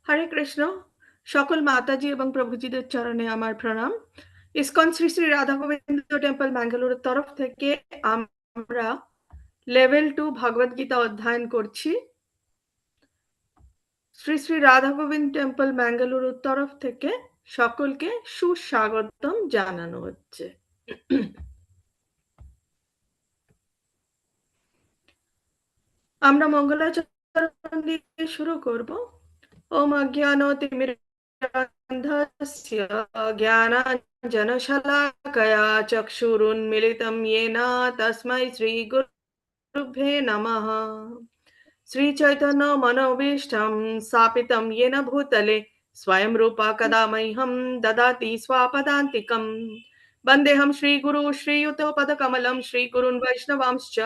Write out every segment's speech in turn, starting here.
হরে কৃষ্ণ। সকল মাতাজি এবং প্রভুজিদের চরণে আমার প্রণাম। ইসকন শ্রী শ্রী রাধা গোবিন্দ টেম্পল ম্যাঙ্গালোরের তরফ থেকে আমরা লেভেল 2 ভগবদ গীতা অধ্যয়ন করছি। শ্রী শ্রী রাধা গোবিন্দ টেম্পল ম্যাঙ্গালোরের তরফ থেকে সকলকে সুস্বাগতম জানানো হচ্ছে। আমরা মঙ্গলাচরণ দিয়ে শুরু করব। ওম অজ্ঞানতিমিরান্ধস্য জ্ঞানাঞ্জনশলাকয়া চক্ষুरुन्मिलितं येन तस्मै श्रीगुरुभ्ये नमः। श्रीचैतन्य मनोभीष्टं स्थापितं येन भूतले स्वयं रूपा कदा मह्यं ददाति स्वापदान्तिकम्। वन्देऽहं श्रीगुरु श्रीयुतपदकमलं श्रीगुरून् वैष्णवांश्च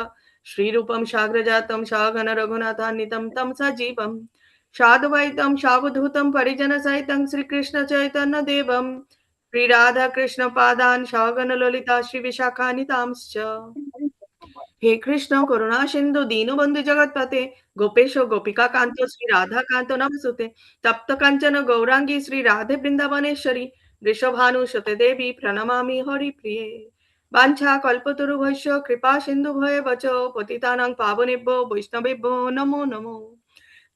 श्रीरूपं साग्रजातं सगण रघुनाथान्वितं तं सजीवं साधुवैतं सावधूतं परिजनसहितं श्रीकृष्णचैतन्यदेवं श्रीराधाकृष्णपादान् सगण ललिता श्रीविशाखान्वितांश्च। हे कृष्ण करुणा सिंधु दीनबंधु जगतपते गोपेश गोपिका कांत श्री राधा कांत नमस्तुते तप्त कांचन गौरांगी श्री राधे वृंदावनेश्वरी वृषभानुसुते देवी प्रणमामि हरिप्रिये। वाञ्छा कल्पतरुभ्यश्च कृपा सिन्धुभ्येव च पतितानां पावनेभ्यो वैष्णवेभ्यो नमो नमो।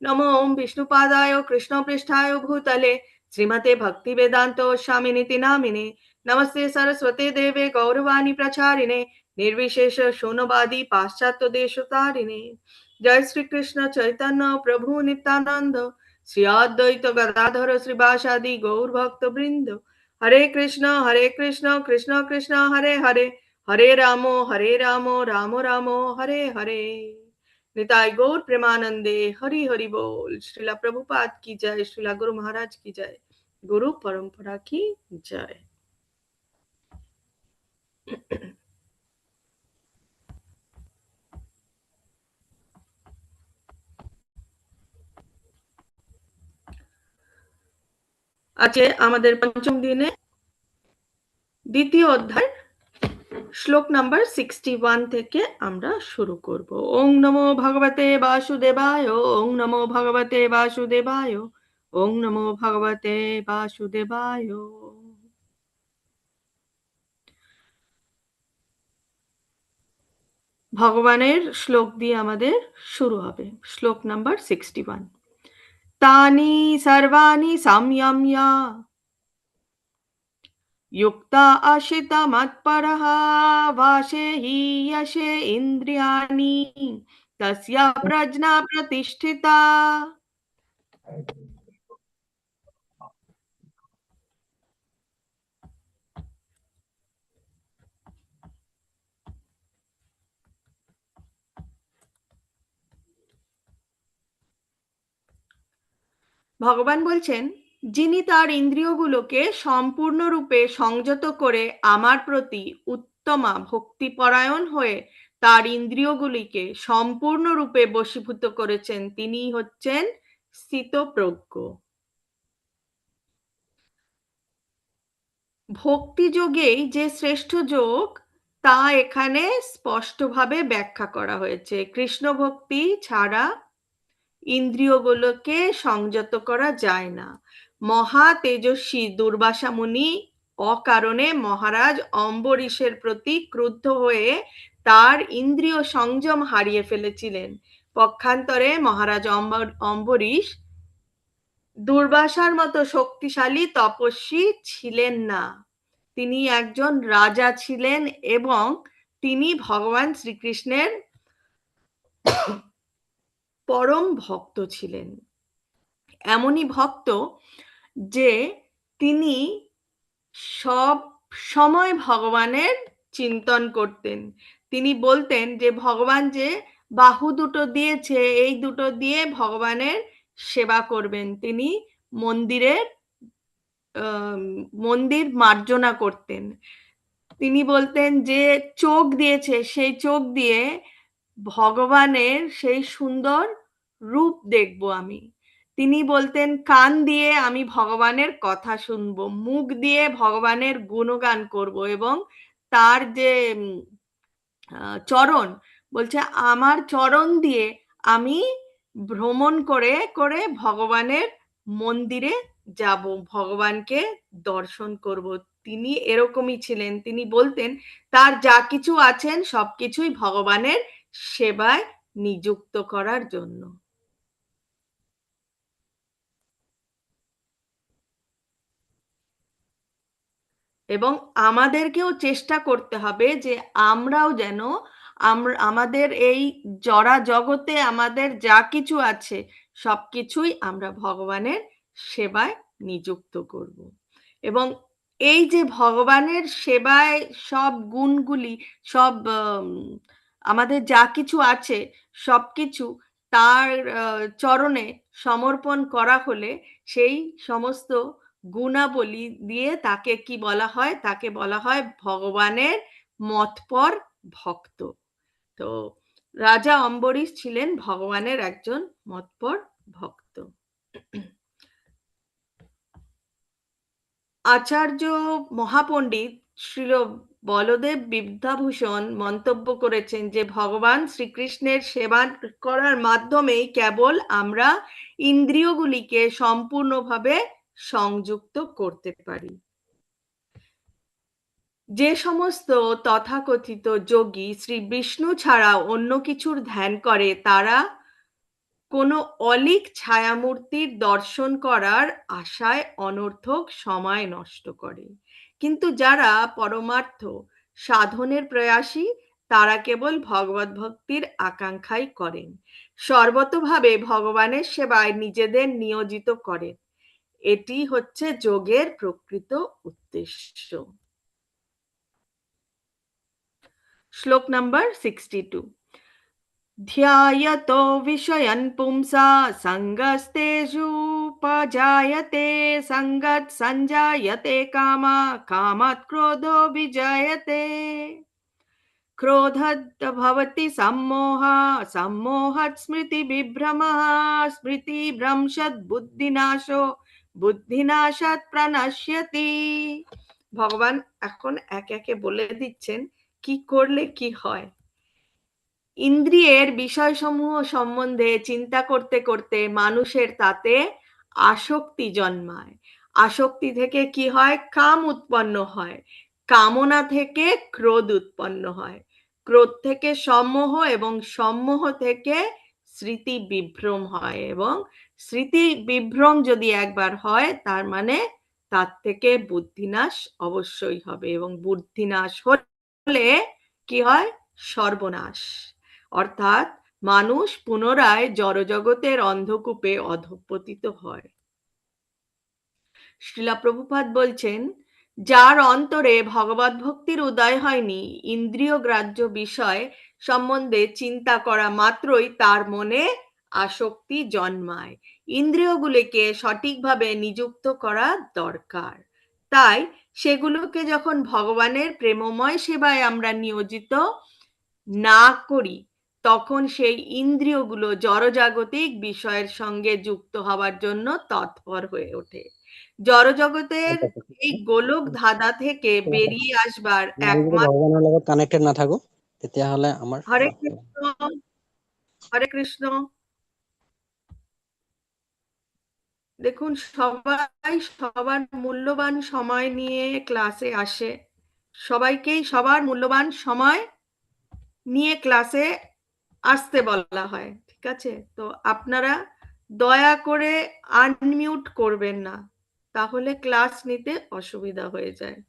नमो ओं विष्णुपादाय कृष्णपृष्ठाय भूतले श्रीमते भक्तिवेदान्त स्वामिनिति नामिने नमस्ते सरस्वते देवे गौरवाणी प्रचारिणे निर्विशेष शून्यवादी पाश्चात्य देशतारिणे। जय श्री कृष्ण चैतन्य प्रभु नित्यानंद श्री अद्वैत गदाधर श्रीवासादि गौर भक्त वृंद। हरे कृष्ण कृष्ण कृष्ण हरे हरे हरे राम राम राम हरे हरे। निताई गौर प्रेमानंदे हरि हरि बोल। श्रीला प्रभुपाद की जय, श्रीला गुरु महाराज की जय, गुरु परंपरा की जय। আজকে আমাদের পঞ্চম দিনে দ্বিতীয় অধ্যায় শ্লোক নাম্বার 61 থেকে আমরা শুরু করব। ওং নমো ভগবতে বাসুদেবায়, ওং নমো ভগবতে বাসুদেবায়, ওং নমো ভগবতে বাসুদেবায়। ভগবানের শ্লোক দিয়ে আমাদের শুরু হবে। শ্লোক নাম্বার 61। তানি সর্বাণি সংযম্য युक्ता आशिता मत्परः वाशे हि यशे इन्द्रियाणि तस्य प्रज्ञा प्रतिष्ठिता। ভগবান বলছেন, যিনি তার ইন্দ্রিয়গুলোকে সম্পূর্ণরূপে সংযত করে আমার প্রতি উত্তমা ভক্তিপরায়ণ হয়ে তার ইন্দ্রিয়গুলিকে সম্পূর্ণরূপে বশীভূত করেছেন, তিনি হচ্ছেন স্থিতপ্রজ্ঞ। ভক্তি যোগেই যে শ্রেষ্ঠ যোগ তা এখানে স্পষ্টভাবে ব্যাখ্যা করা হয়েছে। কৃষ্ণ ভক্তি ছাড়া ইন্দ্রিয়গুলোকে সংযত করা যায় না। মহা তেজস্বী দুর্বাসা মুনি অকারণে মহারাজ অম্বরীশের প্রতি ক্রুদ্ধ হয়ে তার ইন্দ্রিয় সংযম হারিয়ে ফেলেছিলেন। পক্ষান্তরে মহারাজ অম্বরীশ দুর্বাসার মতো শক্তিশালী তপস্বী ছিলেন না। তিনি একজন রাজা ছিলেন এবং তিনি ভগবান শ্রীকৃষ্ণের পরম ভক্ত ছিলেন। এমনই ভক্ত যে তিনি সব সময় ভগবানের চিন্তন করতেন। তিনি বলতেন যে ভগবান যে বাহু দুটো দিয়েছে, এই দুটো দিয়ে ভগবানের সেবা করবেন। তিনি মন্দির মার্জনা করতেন। তিনি বলতেন যে চোখ দিয়েছে, সেই চোখ দিয়ে ভগবানের সেই সুন্দর রূপ দেখবো আমি। তিনি বলতেন কান দিয়ে আমি ভগবানের কথা শুনবো, মুখ দিয়ে ভগবানের গুণগান করব, এবং তার যে চরণ, বলছে আমার চরণ দিয়ে আমি ভ্রমণ করে করে ভগবানের মন্দিরে যাব, ভগবানকে দর্শন করব। তিনি এরকমই ছিলেন, তিনি বলতেন তার যা কিছু আছেন সবকিছুই ভগবানের সেবায় নিযুক্ত করার জন্য। এবং আমাদেরকেও চেষ্টা করতে হবে যে আমরাও যেন আমাদের এই জড়া জগতে আমাদের যা কিছু আছে সবকিছুই আমরা ভগবানের সেবায় নিযুক্ত করব। এবং এই যে ভগবানের সেবায় সব গুণগুলি, সব আমাদের যা কিছু আছে সবকিছু তার চরণে সমর্পণ করা হলে সেই সমস্ত গুণাবলী দিয়ে তাকে কি বলা হয়, তাকে বলা হয় ভগবানের মতপর ভক্ত। তো রাজা অম্বরীশ ছিলেন ভগবানের একজন মতপর ভক্ত। আচার্য মহাপণ্ডিত শ্রীল বলদেব বিদ্যাভূষণ মন্তব্য করেছেন যে ভগবান শ্রীকৃষ্ণের সেবা করার মাধ্যমেই কেবল আমরা ইন্দ্রিয়গুলিকে সম্পূর্ণভাবে সংযুক্ত করতে পারি। যে সমস্ত তথাকথিত যোগী শ্রী বিষ্ণু ছাড়া অন্য কিছুর ধ্যান করে তারা কোনো অলিক ছায়ামূর্তির দর্শন করার আশায় অনর্থক সময় নষ্ট করে। কিন্তু যারা পরমার্থ সাধনের প্রয়াসী তারা কেবল ভগবত ভক্তির আকাঙ্ক্ষাই করেন, সর্বতভাবে ভগবানের সেবায় নিজেদের নিয়োজিত করেন। এটি হচ্ছে যোগের প্রকৃত উদ্দেশ্য। শ্লোক নাম্বার 62। ध्यायतो विषयन् पुंसा सङ्गस्तेषुपजायते सङ्गत् सञ्जायते कामा कामात् क्रोधो विजायते क्रोधत् भवति सम्मोहः सम्मोहात् स्मृतिविभ्रमः स्मृतिभ्रंशात् बुद्धिनाशो बुद्धिनाशात् प्रणश्यति। ভগবান এখন একে একে বলে দিচ্ছেন কি করলে কি হয়। ইন্দ্রিয়ের বিষয়সমূহ সম্বন্ধে চিন্তা করতে করতে মানুষের তাতে আসক্তি জন্মায়। আসক্তি থেকে কি হয়? কাম উৎপন্ন হয়। কামনা থেকে ক্রোধ উৎপন্ন হয়। ক্রোধ থেকে সম্মোহ এবং সম্মোহ থেকে স্মৃতি বিভ্রম হয়। এবং স্মৃতি বিভ্রম যদি একবার হয় তার মানে তার থেকে বুদ্ধিনাশ অবশ্যই হবে। এবং বুদ্ধিনাশ হলে কি হয়? সর্বনাশ। অর্থাৎ মানুষ পুনরায় জড়জগতের অন্ধকূপে অধঃপতিত হয়। শ্রীলা প্রভুপাদ বলছেন, যার অন্তরে ভগবত ভক্তির উদয় হয়নি, ইন্দ্রিয় গ্রাহ্য বিষয় সম্বন্ধে চিন্তা করা মাত্রই তার মনে আসক্তি জন্মায়। ইন্দ্রিয়গুলিকে সঠিকভাবে নিযুক্ত করা দরকার। তাই সেগুলোকে যখন ভগবানের প্রেমময় সেবায় আমরা নিয়োজিত না করি তখন সেই ইন্দ্রিয়গুলো জড়জাগতিক বিষয়ের সঙ্গে যুক্ত হওয়ার জন্য তৎপর হয়ে ওঠে। জড়জগতের এই গোলক ধাঁধা থেকে বেরিয়ে আসবার একমাত্র ভগৱানৰ লগত কানেক্টেড নাথাকো তেতিয়াহলে আমাৰ হরে কৃষ্ণ, হরে কৃষ্ণ। দেখুন, সবাই সবার মূল্যবান সময় নিয়ে ক্লাসে আসে, সবাইকেই সবার মূল্যবান সময় নিয়ে ক্লাসে আসতে বলা হয়, ঠিক আছে? তো আপনারা দয়া করে আনমিউট করবেন না, তাহলে ক্লাস নিতে অসুবিধা হয়ে যায়।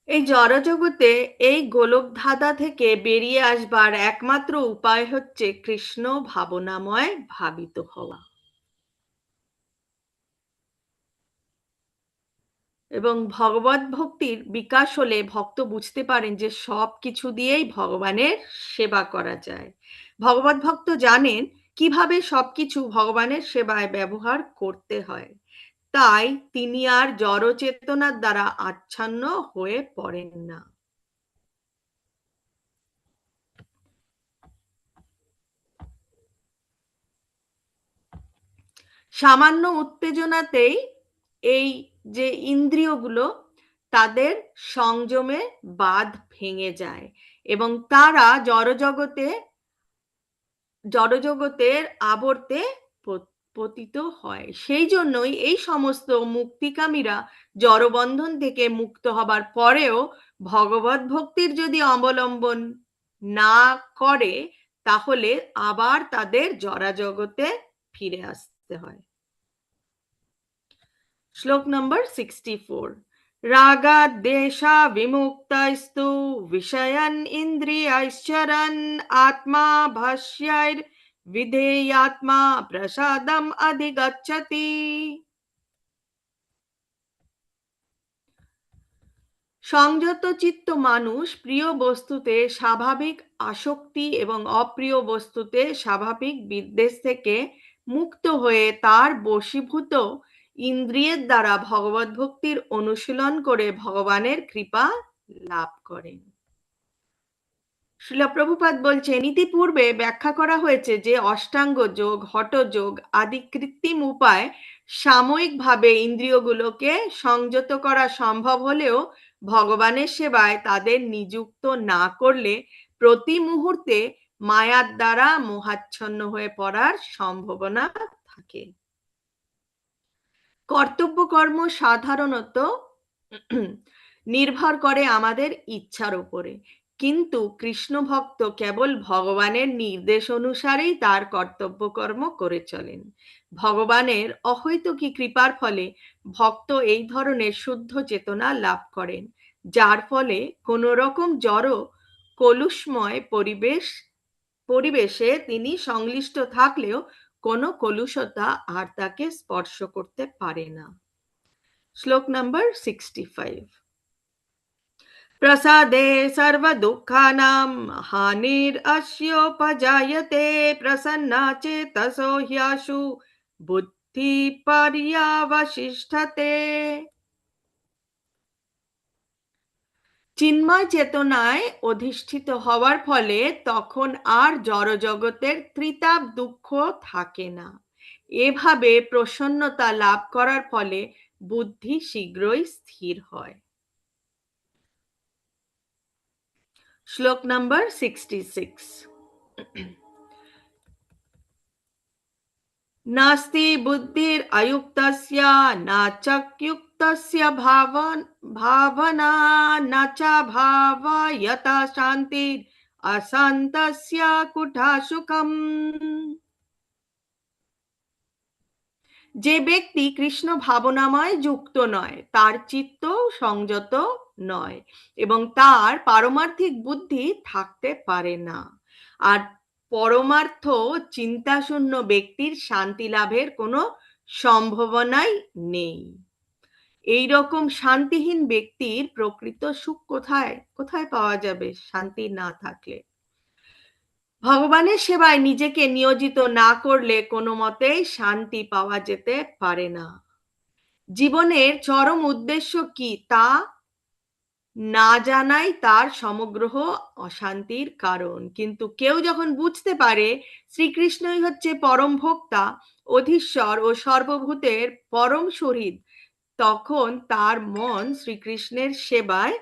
এই জড়জগতে এই গোলক ধাঁধা থেকে বেরিয়ে আসবার একমাত্র উপায় হচ্ছে কৃষ্ণ ভাবনাময় ভাবিত হওয়া। এবং ভগবত ভক্তির বিকাশ হলে ভক্ত বুঝতে পারেন যে সব কিছু দিয়েই ভগবানের সেবা করা যায়। ভগবত ভক্ত জানেন কিভাবে সবকিছু ভগবানের সেবায় ব্যবহার করতে হয়। তাই তিনি আর জড় চেতনার দ্বারা আচ্ছন্ন হয়ে পড়েন না। সামান্য উত্তেজনাতেই এই যে ইন্দ্রিয়গুলো তাদের সংযমে বাঁধ ভেঙে যায় এবং তারা জড়জগতের আবর্তে পতিত হয়। সেই জন্যই এই সমস্ত মুক্তিকামীরা জড়বন্ধন থেকে মুক্ত হবার পরেও ভগবত ভক্তির যদি অবলম্বন না করে তাহলে আবার তাদের জড়জগতে ফিরে আসতে হয়। শ্লোক নম্বর 64। রাগাদ্বেষা বিমুক্তস্তু বিষয়ান ইন্দ্রিয়াশ্চরन् আত্মা ভাষ্যার বিধেয়াত্মা প্রসাদম অধিগচ্ছতি। সংযত চিত্ত মানুষ প্রিয় বস্তুতে স্বাভাবিক আসক্তি এবং অপ্রিয় বস্তুতে স্বাভাবিক বিদ্বেষ থেকে মুক্ত হয়ে তার বশীভূত ইন্দ্রিয়ের দ্বারা ভগবত ভক্তির অনুশীলন করে ভগবানের কৃপা লাভ করেন। শ্রীল প্রভুপাদ বলছেন, ইতিপূর্বে ব্যাখ্যা করা হয়েছে যে অষ্টাঙ্গ যোগ, হঠযোগ আদি কৃত্রিম উপায় সাময়িকভাবে ইন্দ্রিয়গুলোকে সংযত করা সম্ভব হলেও ভগবানের সেবায় তাদের নিযুক্ত না করলে প্রতি মুহূর্তে মায়ার দ্বারা মোহাচ্ছন্ন হয়ে পড়ার সম্ভাবনা থাকে। কর্তব্য কর্ম সাধারণত নির্ভর করে আমাদের ইচ্ছার উপরে, কিন্তু কৃষ্ণ ভক্ত কেবল ভগবানের নির্দেশ অনুসারেই তার কর্তব্য কর্ম করে চলেন। ভগবানের অহৈতুকী কৃপার ফলে ভক্ত এই ধরনের শুদ্ধ চেতনা লাভ করেন, যার ফলে কোনো রকম জড় কলুষময় পরিবেশে তিনি সংশ্লিষ্ট থাকলেও কোনো কলুষতা আর তাকে স্পর্শ করতে পারে না। শ্লোক নম্বর 65। প্রসাদে সর্ব দুঃখানাং হানির अस्योपजायते প্রসন্না চেতসো হ্যাশু বুদ্ধি পর্যবসিষ্ঠতে। চিন্ময় চেতনায় অধিষ্ঠিত হওয়ার ফলে তখন আর জড়জগতের ত্রিতাপ দুঃখ থাকে না। এভাবে প্রসন্নতা লাভ করার ফলে বুদ্ধি শীঘ্রই স্থির হয়। শ্লোক নম্বর 66। নাস্তি বুদ্ধির অযুক্তস্য না চক্যুক্তস্য ভাবনা না চ ভাবয়তা শান্তির অশান্তস্য কুঠা সুখম। যে ব্যক্তি কৃষ্ণ ভাবনাময় যুক্ত নয় তার চিত্ত সংযত নয় এবং তার পারমার্থিক বুদ্ধি থাকতে পারে না। আর পরমার্থ চিন্তাশূন্য ব্যক্তির শান্তি লাভের কোনো সম্ভাবনাই নেই। এই রকম শান্তিহীন ব্যক্তির প্রকৃত সুখ কোথায় কোথায় পাওয়া যাবে শান্তি না থাকলে? ভগবানের সেবায় নিজেকে নিয়োজিত না করলে কোনো মতেই শান্তি পাওয়া যেতে পারে না। জীবনের চরম উদ্দেশ্য কি তা না জানাই তার সমগ্র অশান্তির কারণ। কিন্তু কেউ যখন বুঝতে পারে শ্রীকৃষ্ণই হচ্ছে পরম ভোক্তা, অধীশ্বর ও সর্বভূতের পরম শহীদ, তখন তার মন শ্রীকৃষ্ণের সেবায়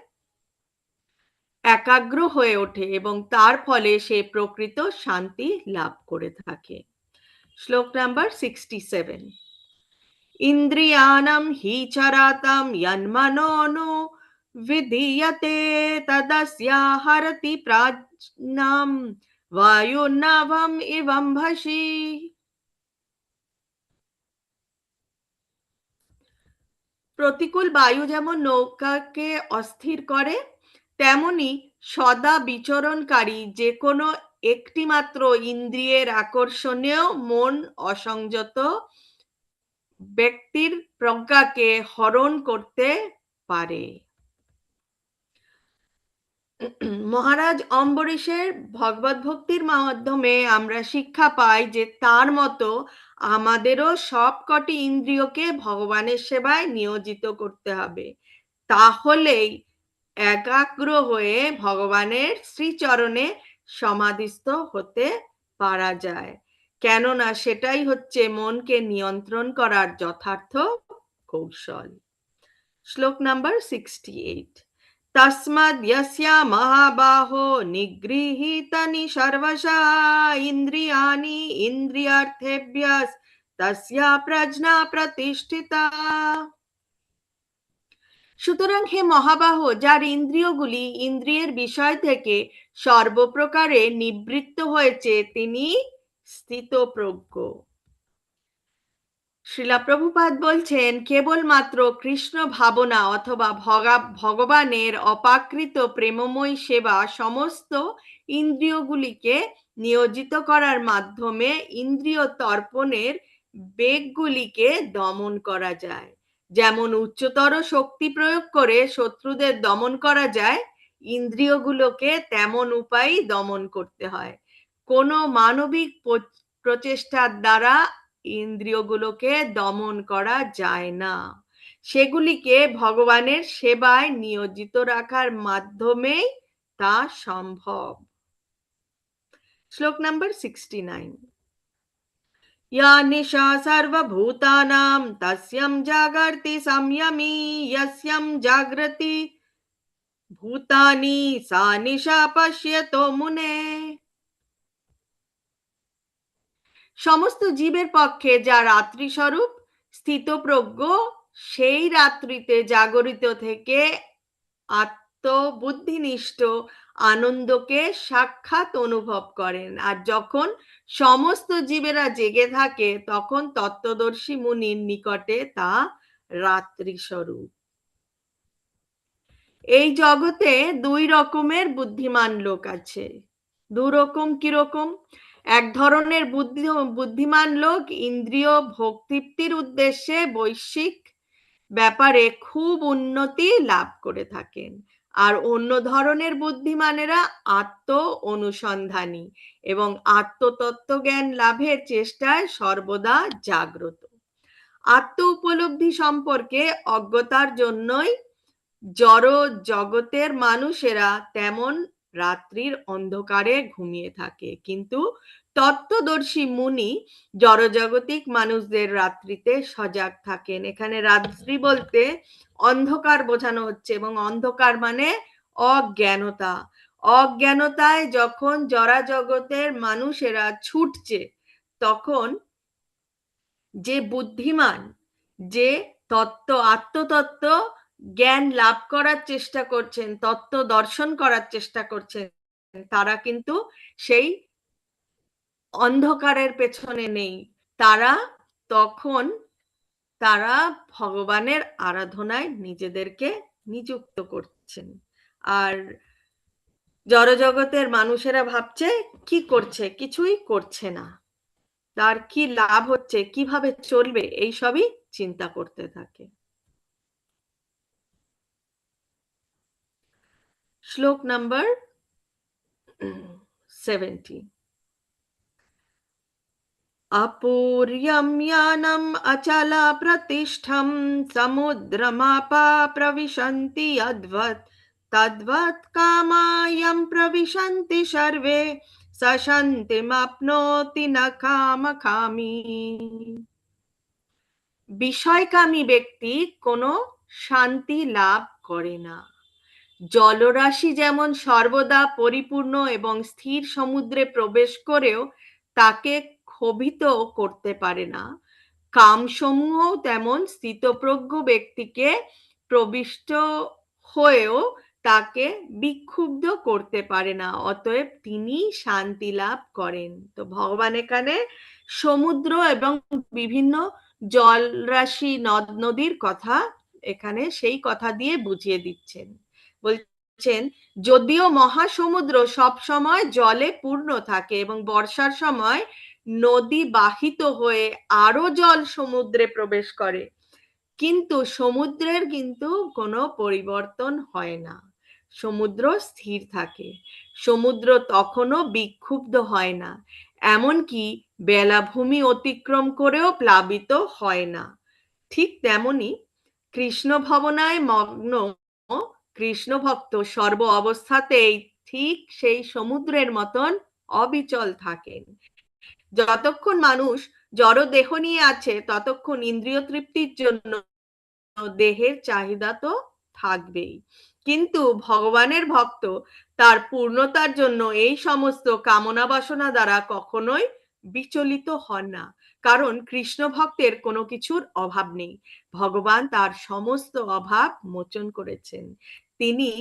একাগ্র হয়ে ওঠে এবং তার ফলে সে প্রকৃত শান্তি লাভ করে থাকে। শ্লোক নাম্বার 67। ইন্দ্রিয়াণাম হি চরাতাম যন্মনো বিধীয়তে তদস্য হরতি প্রাজ্ঞাম বায়ুর্নাভম ইবং ভাসি। প্রতিকূল বায়ু যেমন নৌকাকে অস্থির করে, তেমনি সদা বিচরণকারী যে কোনো একটি মাত্র ইন্দ্রিয়ের আকর্ষণেও মন অসংযত ব্যক্তির প্রজ্ঞাকে হরণ করতে পারে। মহারাজ অম্বরীশের ভগবত ভক্তির মাধ্যমে আমরা শিক্ষা পাই যে তার মতো আমাদেরও সবকটি ইন্দ্রিয়কে ভগবানের সেবায় নিয়োজিত করতে হবে, তাহলেই একাগ্র হয়ে ভগবানের শ্রীচরণে সমাধিস্থ হতে পারা যায়। কেননা সেটাই হচ্ছে মনকে নিয়ন্ত্রণ করার যথার্থ কৌশল। শ্লোক নাম্বার 68। তস্মাদ ইয়স্যা মহাবাহো নিগৃহীতানি সর্বশা ইন্দ্রিয়াণি ইন্দ্রিয়ার্থেভ্যস তস্যা প্রজ্ঞা প্রতিষ্ঠিতা। সুতরাং হে মহাবাহ, যার ইন্দ্রিয়গুলি ইন্দ্রিয়ের বিষয় থেকে সর্বপ্রকারে নিবৃত্ত হয়েছে, তিনি স্থিতপ্রজ্ঞ। শ্রীলা প্রভুপাদ বলছেন, কেবলমাত্র কৃষ্ণ ভাবনা অথবা ভগবানের অপাকৃত প্রেমময় সেবা সমস্ত ইন্দ্রিয়গুলিকে নিয়োজিত করার মাধ্যমে ইন্দ্রিয় তর্পণের বেগগুলিকে দমন করা যায়। যেমন উচ্চতর শক্তি প্রয়োগ করে শত্রুদের দমন করা যায়, ইন্দ্রিয়গুলোকে তেমন উপায়ে দমন করতে হয়। কোনো মানবিক প্রচেষ্টার দ্বারা ইন্দ্রিয়গুলোকে দমন করা যায় না, সেগুলিকে ভগবানের সেবায় নিয়োজিত রাখার মাধ্যমেই তা সম্ভব। শ্লোক নাম্বার 69। या निशा सर्वभूतानां तस्यं जागर्ति संयमी यस्यं जागृति भूतानि सा निशा पश्यतो मुने। সমস্ত জীবের পক্ষে যা রাত্রি স্বরূপ স্থিতপ্রজ্ঞ, সেই রাত্রিতে জাগরিত থেকে আত্মবুদ্ধিনিষ্ঠ আনন্দকে সাক্ষাৎ অনুভব করেন। আর যখন সমস্ত জীবেরা জেগে থাকে, তখন তত্ত্বদর্শী মুনির নিকটে তা রাত্রি স্বরূপ। এই জগতে দুই রকমের বুদ্ধিমান লোক আছে। দু রকম, কিরকম? এক ধরনের বুদ্ধিমান লোক ইন্দ্রিয় ভোগতৃপ্তির উদ্দেশ্যে বৈশ্বিক ব্যাপারে খুব উন্নতি লাভ করে থাকেন। আর অন্য ধরনের বুদ্ধিমানেরা আত্ম অনুসন্ধানী এবং আত্মতত্ত্ব জ্ঞান লাভের চেষ্টায় সর্বদা জাগ্রত। আত্ম উপলব্ধি সম্পর্কে অজ্ঞতার জন্যই জড় জগতের মানুষেরা তেমন রাত্রির অন্ধকারে ঘুমিয়ে থাকে, কিন্তু তত্ত্বদর্শী মুনি জড়জাগতিক মানুষদের রাত্রিতে সজাগ থাকেন। এখানে রাত্রি বলতে অন্ধকার বোঝানো হচ্ছে, এবং অন্ধকার মানে অজ্ঞানতা। অজ্ঞানতায় যখন জড়জগতের মানুষেরা ছুটছে, তখন যে বুদ্ধিমান, যে আত্মতত্ত্ব জ্ঞান লাভ করার চেষ্টা করছেন, তত্ত্ব দর্শন করার চেষ্টা করছেন, তারা কিন্তু সেই অন্ধকারের পেছনে নেই। তারা ভগবানের আরাধনায় নিজেদেরকে নিযুক্ত করছেন। আর জড়জগতের মানুষেরা ভাবছে কি করছে, কিছুই করছে না, তার কি লাভ হচ্ছে, কিভাবে চলবে, এই সবই চিন্তা করতে থাকে। শ্লোক নাম্বার 70। अपूर्यं ज्ञानम् अचला प्रतिष्ठं समुद्रमापा प्रविशन्ति यद्वत् तद्वत् कामायं प्रविशन्ति सर्वे स शान्तिमाप्नोति न कामकामी। বিষয়কামী ব্যক্তি কোনো শান্তি লাভ করে না। জলরাশি যেমন সর্বদা পরিপূর্ণ এবং স্থির সমুদ্রে প্রবেশ করেও তাকে ক্ষোভিত করতে পারে না, কামসমূহ তেমন স্থিতপ্রজ্ঞ ব্যক্তিকে প্রবিষ্ট হয়েও তাকে বিক্ষুব্ধ করতে পারে না, অতএব তিনি শান্তি লাভ করেন। তো ভগবান এখানে সমুদ্র এবং বিভিন্ন জলরাশি নদ নদীর কথা এখানে সেই কথা দিয়ে বুঝিয়ে দিচ্ছেন। বলছেন, যদিও মহাসমুদ্র সব সময় জলে পূর্ণ থাকে এবং বর্ষার সময় নদী বাহিত হয়ে আরো জল সমুদ্রে প্রবেশ করে, কিন্তু সমুদ্রের কিন্তু কোনো পরিবর্তন হয় না, সমুদ্র স্থির থাকে, সমুদ্র তখনও বিক্ষুব্ধ হয় না, এমনকি বেলাভূমি অতিক্রম করেও প্লাবিত হয় না। ঠিক তেমনি কৃষ্ণ ভাবনায় মগ্ন কৃষ্ণ ভক্ত সর্ব অবস্থাতেই ঠিক সেই সমুদ্রের মতন অবিচল থাকেন। যতক্ষণ মানুষ জড় দেহ নিয়ে আছে ততক্ষণ ইন্দ্রিয় তৃপ্তির জন্য দেহের চাহিদা তো থাকবেই, কিন্তু ভগবানের ভক্ত তার পূর্ণতার জন্য এই সমস্ত কামনা বাসনা দ্বারা কখনোই বিচলিত হন না, কারণ কৃষ্ণ ভক্তের কোনো কিছুর অভাব নেই। ভগবান তার সমস্ত অভাব মোচন করেছেন। তিনি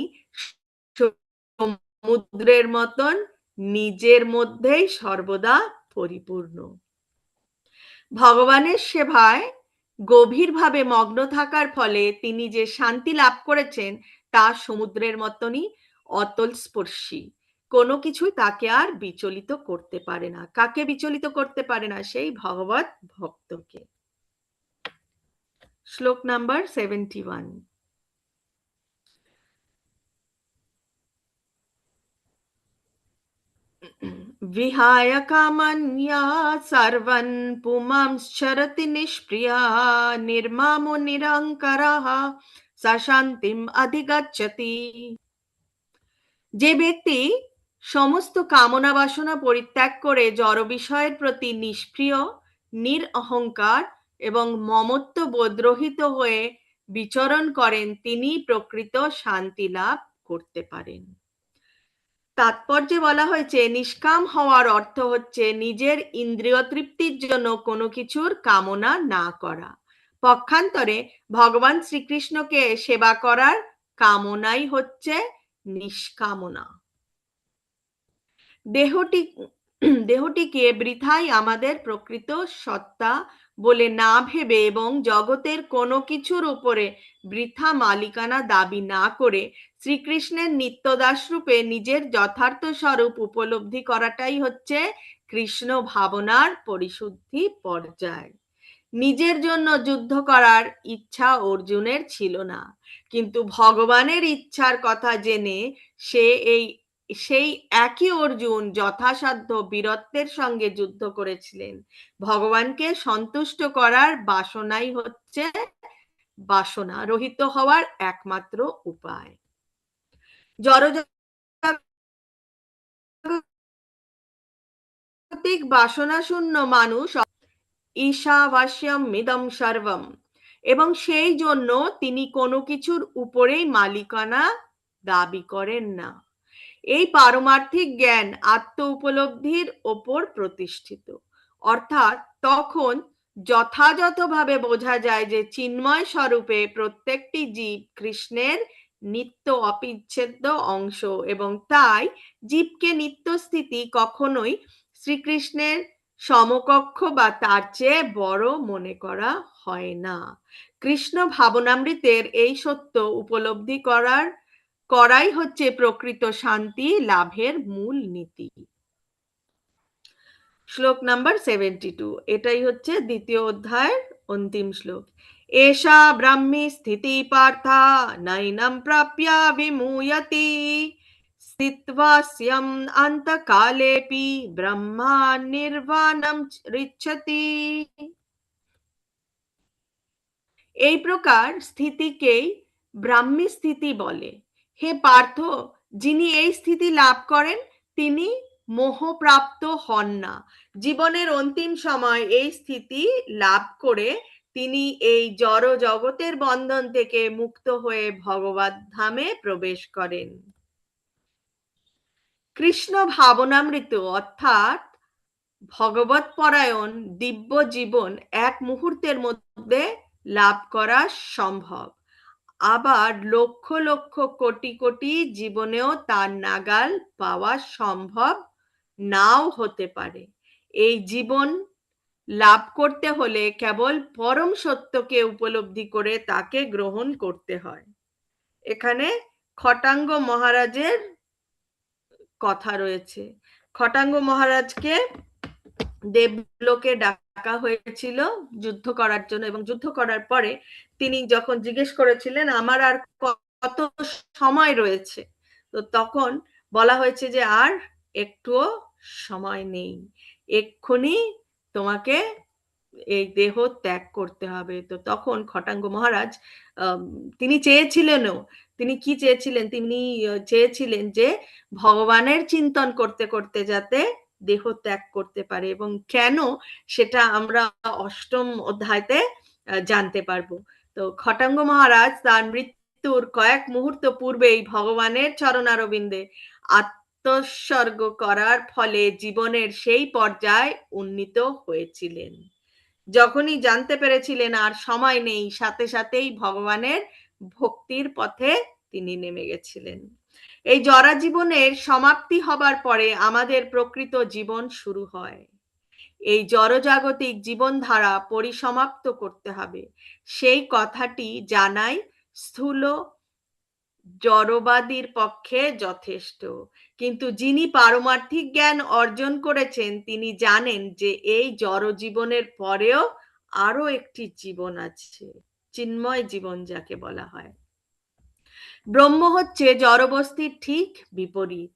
সমুদ্রের মতন নিজের মধ্যেই সর্বদা পরিপূর্ণ। ভগবানের সেবায় গভীরভাবে মগ্ন থাকার ফলে তিনি যে শান্তি লাভ করেছেন তা সমুদ্রের মতনই অতল স্পর্শী। কোনো কিছুই তাকে আর বিচলিত করতে পারে না। কাকে বিচলিত করতে পারে না? সেই ভগবত ভক্তকে। শ্লোক নাম্বার 71। विहाय कामन्या सर्वन् पुमांश्चरति निष्प्रिया निर्मामो निरङ्करः स शान्तिम् अधिगच्छति। যে ব্যক্তি সমস্ত কামনা বাসনা পরিত্যাগ করে জড় বিষয়ের প্রতি নিষ্প্রিয়, নিরঅহংকার এবং মমত্ব বোধরহিত হয়ে বিচরণ করেন, তিনি প্রকৃত শান্তি লাভ করতে পারেন। তাৎপর্যে বলা হয়েছে নিষ্কাম হওয়ার অর্থ হচ্ছে নিজের ইন্দ্রিয় তৃপ্তির জন্য কোনো কিছুর কামনা না করা। পক্ষান্তরে ভগবান শ্রীকৃষ্ণকে সেবা করার কামনাই হচ্ছে নিষ্কামনা। দেহটিকে বৃথাই আমাদের প্রকৃত সত্তা বলে না ভেবে এবং জগতের কোনো কিছুর উপরে বৃথা মালিকানা দাবি না করে শ্রীকৃষ্ণের নিত্যদাস রূপে নিজের যথার্থ স্বরূপ উপলব্ধি করাটাই হচ্ছে কৃষ্ণ ভাবনার পরিশুদ্ধি পর্যায়। নিজের জন্য যুদ্ধ করার ইচ্ছা অর্জুনের ছিল না, কিন্তু ভগবানের ইচ্ছার কথা জেনে সেই একই অর্জুন যথাসাধ্য বীরত্বের সঙ্গে যুদ্ধ করেছিলেন। ভগবানকে সন্তুষ্ট করার বাসনাই হচ্ছে বাসনা রহিত হওয়ার একমাত্র উপায়। জড়জাগতিক বাসনা শূন্য মানুষ ঈশাবাস্যম মিদম সর্বম, এবং সেই জন্য তিনি কোনো কিছুর উপরেই মালিকানা দাবি করেন না। এই পারমার্থিক জ্ঞান আত্ম উপলব্ধির ওপর প্রতিষ্ঠিত, অর্থাৎ তখন যথাযথভাবে বোঝা যায় যে চিন্ময় স্বরূপে প্রত্যেকটি জীব কৃষ্ণের নিত্য অবিচ্ছেদ্য অংশ, এবং তাই জীবকে নিত্য স্থিতি কখনোই শ্রীকৃষ্ণের সমকক্ষ বা তার চেয়ে বড় মনে করা হয় না। কৃষ্ণ ভাবনামৃতের এই সত্য উপলব্ধি করাই হচ্ছে প্রকৃত শান্তি লাভের মূল নীতি। শ্লোক নাম্বার 72, এটাই হচ্ছে দ্বিতীয় অধ্যায়ের অন্তিম শ্লোক। এষা ব্রাহ্মী স্থিতি পার্থা নৈনম প্রাপ্য বিমূয়তি স্থিত্বাস্যম অন্তকালেপি ব্রহ্মা নির্বাণম ঋচ্ছতি। এই প্রকার স্থিতিকেই ব্রাহ্মী স্থিতি বলে। হে পার্থ, যিনি এই স্থিতি লাভ করেন তিনি মোহপ্রাপ্ত হন না। জীবনের অন্তিম সময় এই স্থিতি লাভ করে তিনি এই জড় জগতের বন্ধন থেকে মুক্ত হয়ে ভগবত ধামে প্রবেশ করেন। কৃষ্ণ ভাবনামৃত অর্থাৎ ভগবত পরায়ণ দিব্য জীবন এক মুহূর্তের মধ্যে লাভ করা সম্ভব, আবার লক্ষ লক্ষ কোটি কোটি জীবনেও তার নাগাল পাওয়া সম্ভব নাও হতে পারে। এই জীবন লাভ করতে হলে কেবল পরম সত্যকে উপলব্ধি করে তাকে গ্রহণ করতে হয়। এখানে খটাঙ্গ মহারাজের কথা রয়েছে। খটাঙ্গ মহারাজকে দেবলোকে ডাকা হয়েছিল যুদ্ধ করার জন্য, এবং যুদ্ধ করার পরে তিনি যখন জিজ্ঞেস করেছিলেন আমার আর কত সময় রয়েছে, তো তখন বলা হয়েছে যে আর একটুও সময় নেই, এক্ষুনি তোমাকে এই দেহ ত্যাগ করতে হবে। তো তখন খটাঙ্গ মহারাজ তিনি চেয়েছিলেনও, তিনি কি চেয়েছিলেন, তিনি চেয়েছিলেন যে ভগবানের চিন্তন করতে করতে যাতে দেহ ত্যাগ করতে পারে, এবং কেন সেটা আমরা অষ্টম অধ্যায়তে জানতে পারবো। তো খটাঙ্গ মহারাজ তার মৃত্যুর কয়েক মুহূর্ত পূর্বেই ভগবানের চরণারবিন্দে আত্মোৎসর্গ করার ফলে জীবনের সেই পর্যায়ে উন্নীত হয়েছিলেন। যখনই জানতে পেরেছিলেন আর সময় নেই, সাথে সাথেই ভগবানের ভক্তির পথে তিনি নেমে গেছিলেন। এই জরা জীবনের সমাপ্তি হবার পরে আমাদের প্রকৃত জীবন শুরু হয়। এই জড়জাগতিক জীবনধারা পরিসমাপ্ত করতে হবে, সেই কথাটি জানাই স্থূল জড়বাদীর পক্ষে যথেষ্ট। কিন্তু যিনি পারমার্থিক জ্ঞান অর্জন করেছেন তিনি জানেন যে এই জড় জীবনের পরেও আরো একটি জীবন আছে, চিন্ময় জীবন যাকে বলা হয়। ব্রহ্ম হচ্ছে জড়বস্তির ঠিক বিপরীত।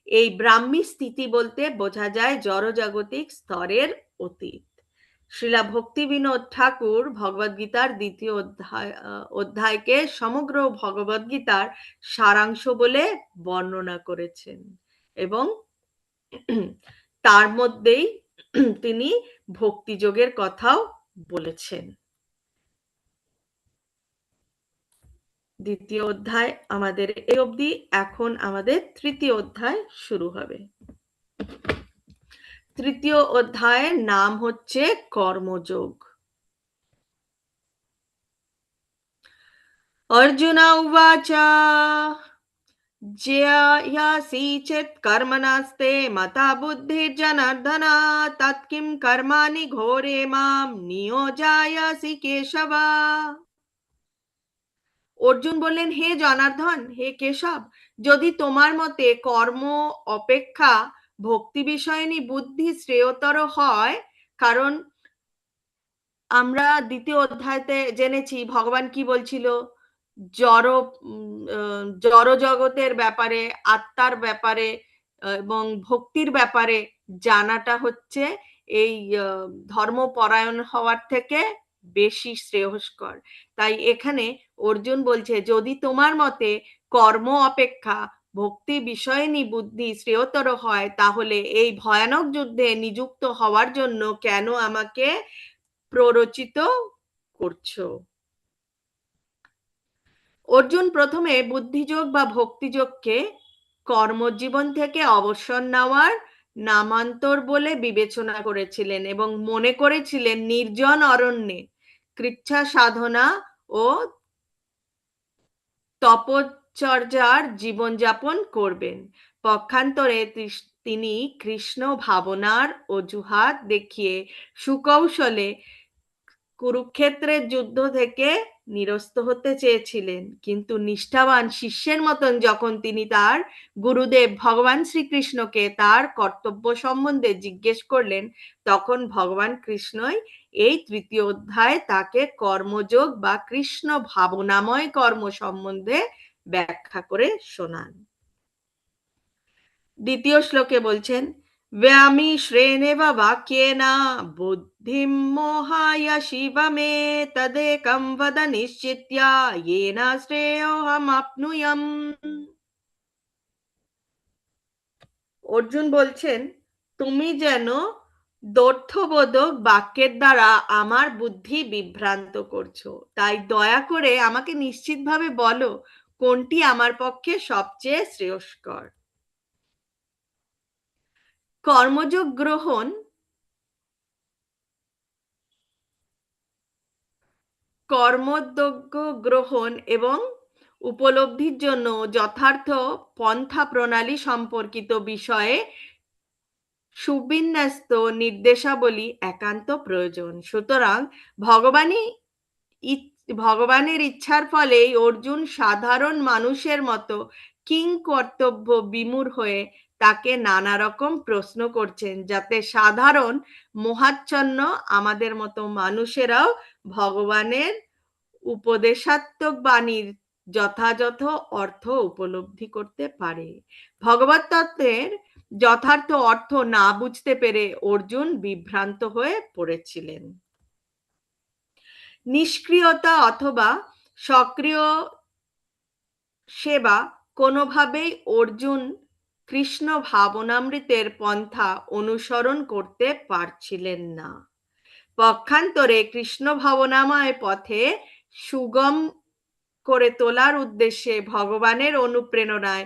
এই ব্রাহ্মী স্থিতি বলতে বোঝা যায় জড়জাগতিক স্তরের অতীত। শ্রীলা ভক্তি বিনোদ ঠাকুর ভগবদ্গীতার দ্বিতীয় অধ্যায়কে সমগ্র ভগবদ্গীতার সারাংশ বলে বর্ণনা করেছেন, এবং তার মধ্যেই তিনি ভক্তিযোগের কথাও বলেছেন। দ্বিতীয় অধ্যায় আমাদের এই অবধি, এখন আমাদের তৃতীয় অধ্যায় শুরু হবে। তৃতীয় অধ্যায়ের নাম হচ্ছে কর্মযোগ। अर्जुन उवाच ज्यायासि चेत् कर्मणस्ते मता बुद्धिर्जनार्दन तत्किं कर्माणि घोरे मां नियोजयासि केशव। অর্জুন বললেন, হে জনার্দন, হে কেশব, যদি তোমার মতে কর্ম অপেক্ষা ভক্তি বিষয়নী বুদ্ধি শ্রেয়তর হয়, কারণ আমরা দ্বিতীয় অধ্যায়তে জেনেছি ভগবান কি বলছিল, জড় জড় জগতের ব্যাপারে, আত্মার ব্যাপারে এবং ভক্তির ব্যাপারে জানাটা হচ্ছে এই ধর্মপরায়ণ হওয়ার থেকে বেশি শ্রেয়স্কর। তাই এখানে অর্জুন বলছে, যদি তোমার মতে কর্ম অপেক্ষা ভক্তি বিষয়নী বুদ্ধি শ্রেয়তর হয়, তাহলে এই ভয়ানক যুদ্ধে নিযুক্ত হওয়ার জন্য কেন আমাকে প্ররোচিত করছো। অর্জুন প্রথমে বুদ্ধিযোগ বা ভক্তিযোগকে কর্মজীবন থেকে অবসর নেওয়ার নামান্তর বলে বিবেচনা করেছিলেন এবং মনে করেছিলেন নির্জন অরণ্যে কৃচ্ছা সাধনা ও তপচর্যার জীবনযাপন করবেন। পক্ষান্তরে তিনি কৃষ্ণ ভাবনার অজুহাত দেখিয়ে সুকৌশলে কুরুক্ষেত্রের যুদ্ধ থেকে নিরস্ত হতে চেয়েছিলেন। কিন্তু নিষ্ঠাবান শিষ্যের মতন যখন তিনি তার গুরুদেব ভগবান শ্রীকৃষ্ণকে তার কর্তব্য সম্বন্ধে জিজ্ঞেস করলেন, তখন ভগবান কৃষ্ণই এই তৃতীয় অধ্যায়ে তাকে কর্মযোগ বা কৃষ্ণ ভাবনাময় কর্ম সম্বন্ধে ব্যাখ্যা করে শোনান। দ্বিতীয় শ্লোকে বলছেন, व्यामि श्रेणेव वाक्येन बुद्धिं मोहाय शिव मे तदेकं वद निश्चित्य येन श्रेयोऽहमाप्नुयाम्। অর্জুন বলছেন, তুমি যেন দর্থবোধক বাক্যের দ্বারা আমার বুদ্ধি বিভ্রান্ত করছো, তাই দয়া করে আমাকে নিশ্চিতভাবে বলো কোনটি আমার পক্ষে সবচেয়ে শ্রেয়স্কর। কর্মযোগ গ্রহণ কর্মযোগ্য গ্রহণ এবং উপলব্ধির জন্য যথার্থ পন্থা প্রণালী সম্পর্কিত বিষয়ে সুবিন্যস্ত নির্দেশাবলী একান্ত প্রয়োজন। সুতরাং ভগবানের ইচ্ছার ফলেই অর্জুন সাধারণ মানুষের মতো কিং কর্তব্য বিমূঢ় হয়ে তাকে নানা রকম প্রশ্ন করছেন, যাতে সাধারণ মোহাচ্ছন্ন আমাদের মতো মানুষেরাও ভগবানের উপদেশাত্মক বাণীর যথাযথ অর্থ উপলব্ধি করতে পারে। ভগবত তত্ত্বের যথার্থ অর্থ না বুঝতে পেরে অর্জুন বিভ্রান্ত হয়ে পড়েছিলেন। নিষ্ক্রিয়তা অথবা সক্রিয় সেবা কোনোভাবেই অর্জুন কৃষ্ণ ভাবনামৃতের পন্থা অনুসরণ করতে পারছিলেন না। পক্ষান্তরে কৃষ্ণ ভাবনাময় পথে সুগম করে তোলার উদ্দেশ্যে ভগবানের অনুপ্রেরণায়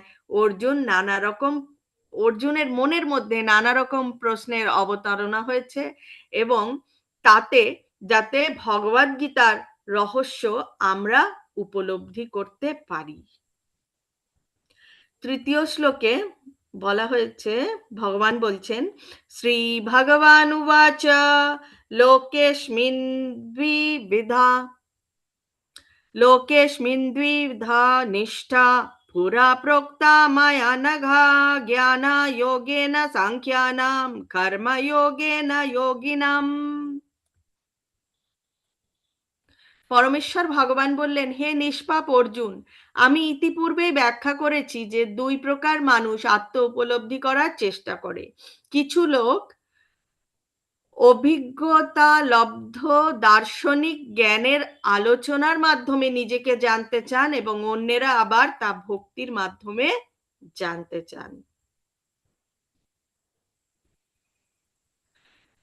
অর্জুনের মনের মধ্যে নানা রকম প্রশ্নের অবতারণা হয়েছে, এবং তাতে যাতে ভগবদ গীতার রহস্য আমরা উপলব্ধি করতে পারি। তৃতীয় শ্লোকে বলা হয়েছে, ভগবান বলছেন, শ্রী ভগবান উবাচ লোকেস্মিন দ্বিবিধা লোকেস্মিन् द्विविधा निष्ठा पुरा प्रोक्ता मया नघा ज्ञानयोगेन साङ्ख्यानां कर्मयोगेन योगिनाम्। পরমেশ্বর ভগবান বললেন, হে নিষ্পাপ অর্জুন, আমি ইতিপূর্বেই ব্যাখ্যা করেছি যে দুই প্রকার মানুষ আত্ম উপলব্ধি করার চেষ্টা করে। কিছু লোক অভিজ্ঞতা লব্ধ দার্শনিক জ্ঞানের আলোচনার মাধ্যমে নিজেকে জানতে চান, এবং অন্যেরা আবার তা ভক্তির মাধ্যমে জানতে চান।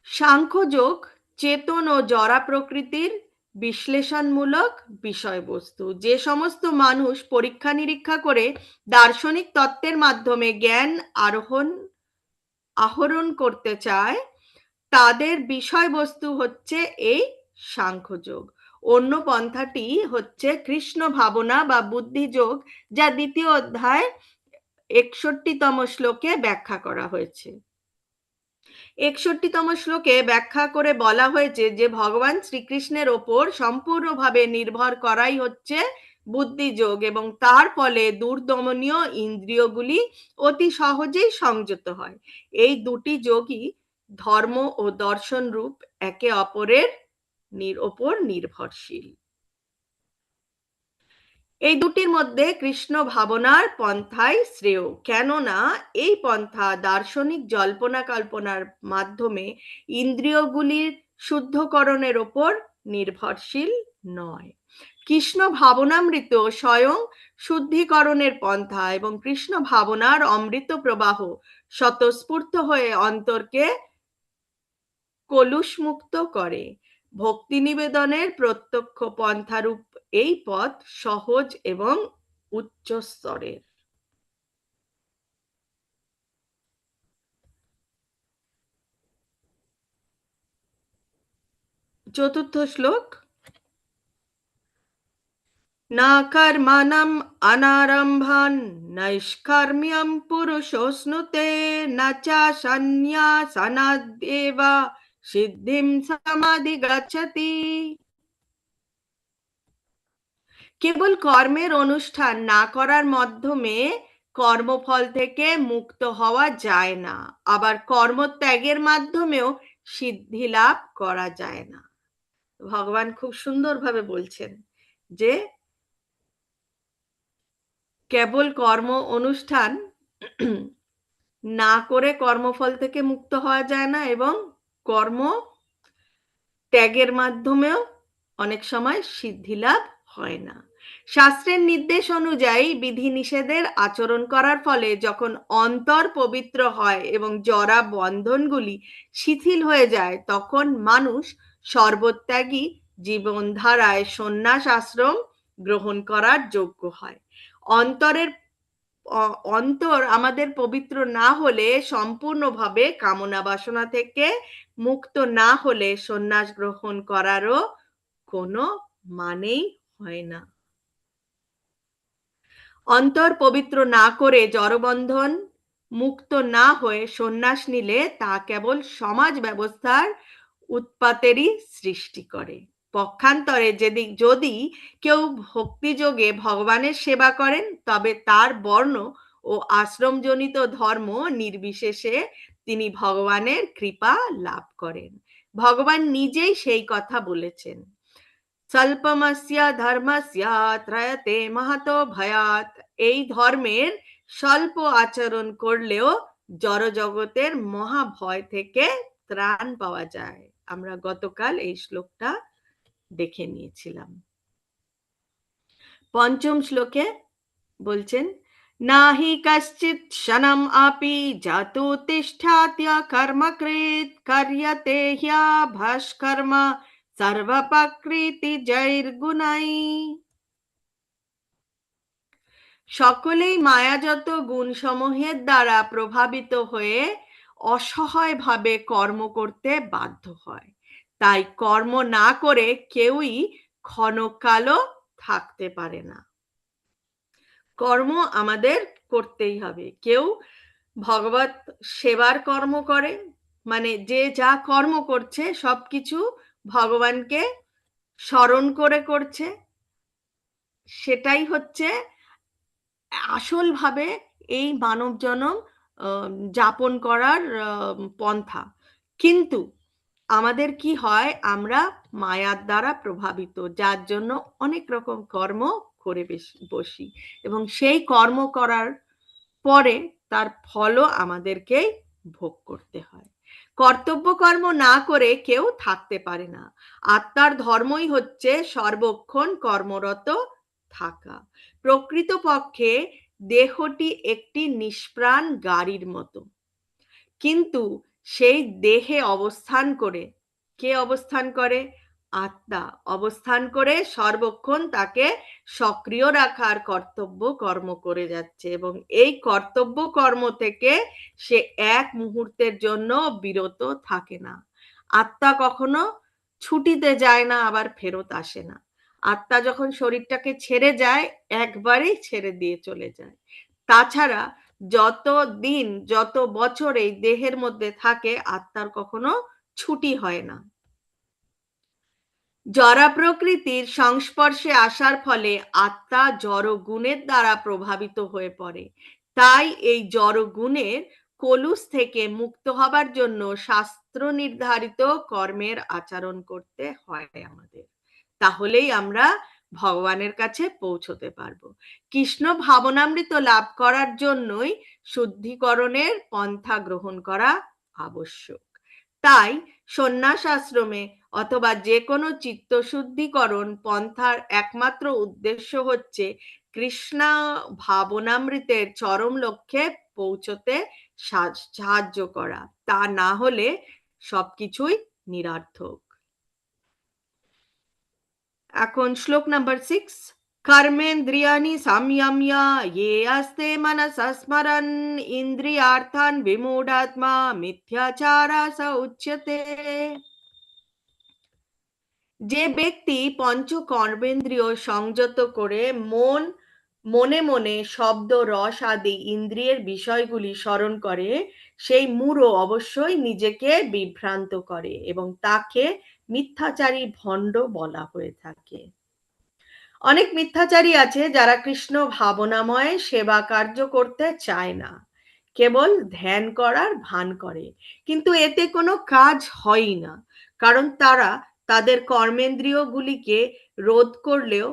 সাংখ্যযোগ চেতন ও জড়া প্রকৃতির বিশ্লেষণমূলক বিষয়বস্তু। যে সমস্ত মানুষ পরীক্ষা নিরীক্ষা করে দার্শনিক তত্ত্বের মাধ্যমে জ্ঞান আহরণ করতে চায়, তাদের বিষয়বস্তু হচ্ছে এই সাংখ্যযোগ। অন্য পন্থাটি হচ্ছে কৃষ্ণ ভাবনা বা বুদ্ধিযোগ, যা দ্বিতীয় অধ্যায় 61তম শ্লোকে ব্যাখ্যা করা হয়েছে। 61তম শ্লোকে ব্যাখ্যা করে বলা হয়েছে যে ভগবান শ্রীকৃষ্ণের ওপর সম্পূর্ণভাবে নির্ভর করাই হচ্ছে বুদ্ধিযোগ, এবং তার ফলে দুর্দমনীয় ইন্দ্রিয়গুলি অতি সহজেই সংযত হয়। এই দুটি যোগই ধর্ম ও দর্শন রূপ একে অপরের ওপর নির্ভরশীল। এই দুটির মধ্যে কৃষ্ণ ভাবনার পন্থাই শ্রেয়, কেননা এই পন্থা দার্শনিক জল্পনা কল্পনার মাধ্যমে ইন্দ্রিয়গুলির শুদ্ধকরণের ওপর নির্ভরশীল নয়। কৃষ্ণ ভাবনামৃত স্বয়ং শুদ্ধিকরণের পন্থা, এবং কৃষ্ণ ভাবনার অমৃত প্রবাহ স্বতঃস্ফূর্ত হয়ে অন্তরকে কলুষমুক্ত করে। ভক্তি নিবেদনের প্রত্যক্ষ পন্থারূপ এই পথ সহজ এবং উচ্চ স্তরের। চতুর্থ শ্লোক, না কর্মণম অনারম্ভান নৈষ্কর্ম্যম পুরুষোস্নুতে না চা সন্ন্যাসনাদেব সিদ্ধিম সমাধিগচ্ছতি। কেবল কর্মের অনুষ্ঠান না করার মাধ্যমে কর্মফল থেকে মুক্ত হওয়া যায় না, আবার কর্মত্যাগের মাধ্যমেও সিদ্ধি লাভ করা যায় না। ভগবান খুব সুন্দরভাবে বলছেন যে কেবল কর্ম অনুষ্ঠান না করে কর্মফল থেকে মুক্ত হওয়া যায় না, এবং কর্ম ত্যাগের মাধ্যমেও অনেক সময় সিদ্ধি লাভ হয় না। শাস্ত্রের নির্দেশ অনুযায়ী বিধি নিষেধের আচরণ করার ফলে যখন অন্তর পবিত্র হয় এবং জড়া বন্ধনগুলি শিথিল হয়ে যায়, তখন মানুষ সর্বত্যাগী জীবনধারায় সন্ন্যাস আশ্রম গ্রহণ করার যোগ্য হয়। অন্তর আমাদের পবিত্র না হলে, সম্পূর্ণভাবে কামনা বাসনা থেকে মুক্ত না হলে সন্ন্যাস গ্রহণ করারও কোনো মানেই হয় না। অন্তর পবিত্র না করে জড়বন্ধন মুক্ত না হয়ে সন্ন্যাস নিলে তা কেবল সমাজ ব্যবস্থার উৎপাতেরই সৃষ্টি করে। পক্ষান্তরে যদি কেউ ভক্তিযোগে ভগবানের সেবা করেন, তবে তার বর্ণ ও আশ্রমজনিত ধর্ম নির্বিশেষে তিনি ভগবানের কৃপা লাভ করেন। ভগবান নিজেই সেই কথা বলেছেন, স্বল্পমস্য ধর্মস্য ত্রয়তে মহতো ভয়াত। এই ধর্মের স্বল্প আচরণ করলেও জড়জগতের মহাভয় থেকে ত্রাণ পাওয়া যায়। আমরা গতকাল এই শ্লোকটা দেখে নিয়েছিলাম। পঞ্চম শ্লোকে বলছেন, নাহি কশ্চিৎ क्षणम् अपि जातु तिष्ठात्य कर्मकृत् क्रियते ह्यभास्कर्म सर्वप्रकृतिजैर्गुणैः। সকলেই মায়াজাত গুণসমূহের দ্বারা প্রভাবিত হয়ে অসহায়ভাবে কর্ম করতে বাধ্য হয়। তাই কর্ম না করে কেউই ক্ষণকালও থাকতে পারে না। কর্ম আমাদের করতেই হবে। কেউ ভগবত সেবার কর্ম করে, মানে যে যা কর্ম করছে সবকিছু ভগবানকে স্মরণ করে করছে, সেটাই হচ্ছে আসলভাবে এই মানব জনম যাপন করার পন্থা। কিন্তু আমাদের কি হয়, আমরা মায়ার দ্বারা প্রভাবিত, যার জন্য অনেক রকম কর্ম করে বসি, এবং সেই কর্ম করার পরে তার ফলও আমাদেরকেই ভোগ করতে হয়। কর্তব্য কর্ম না করে কেউ থাকতে পারে না। আত্মার ধর্মই হচ্ছে সর্বক্ষণ কর্মরত থাকা। প্রকৃতপক্ষে দেহটি একটি নিষ্প্রাণ গাড়ির মতো, কিন্তু সেই দেহে অবস্থান করে, কে অবস্থান করে? আত্মা অবস্থান করে সর্বক্ষণ তাকে সক্রিয় রাখার কর্তব্য কর্ম করে যাচ্ছে, এবং এই কর্তব্য কর্ম থেকে সে এক মুহূর্তের জন্য বিরত থাকে না। আত্মা কখনো ছুটিতে যায় না, আবার ফেরত আসে না। আত্মা যখন শরীরটাকে ছেড়ে যায়, একবারেই ছেড়ে দিয়ে চলে যায়। তাছাড়া যত দিন যত বছর এই দেহের মধ্যে থাকে, আত্মার কখনো ছুটি হয় না। জড় প্রকৃতির সংস্পর্শে আসার ফলে আত্মা জড় গুণের দ্বারা প্রভাবিত হয়ে পড়ে। তাই এই জড় গুণের কলুষ থেকে মুক্ত হবার জন্য শাস্ত্র নির্ধারিত কর্মের আচরণ করতে হয় আমাদের। তাহলেই আমরা ভগবানের কাছে পৌঁছতে পারবো। কৃষ্ণ ভাবনামৃত লাভ করার জন্যই শুদ্ধিকরণের পন্থা গ্রহণ করা আবশ্যক। তাই সন্ন্যাস আশ্রমে অথবা যে কোনো চিত্তশুদ্ধিকরণ পন্থার একমাত্র উদ্দেশ্য হচ্ছে কৃষ্ণ ভাবনামৃতের চরম লক্ষ্যে পৌঁছতে সাহায্য করা। তা না হলে সবকিছুই নিরর্থক। এখন শ্লোক নাম্বার 6। কর্মেন্দ্রিয়াণি সংযম্য ये आस्ते मनसा स्मरन् ইন্দ্রিয়ার্থান বিমূঢ়াত্মা মিথ্যাচারা স উচ্যতে। যে ব্যক্তি পঞ্চ কর্মেন্দ্রিয় সংযত করে মনে মনে শব্দ রস আদি ইন্দ্রিয়ের বিষয়গুলি স্মরণ করে, সেই মূঢ় অবশ্যই নিজেকে বিভ্রান্ত করে, এবং তাকে মিথ্যাচারী ভণ্ড বলা হয়ে থাকে। অনেক মিথ্যাচারী আছে যারা কৃষ্ণ ভাবনাময় সেবা কার্য করতে চায় না, কেবল ধ্যান করার ভান করে, কিন্তু এতে কোনো কাজ হয়ই না। কারণ তারা তাদের কর্মেন্দ্রিয়গুলিকে রোধ করলেও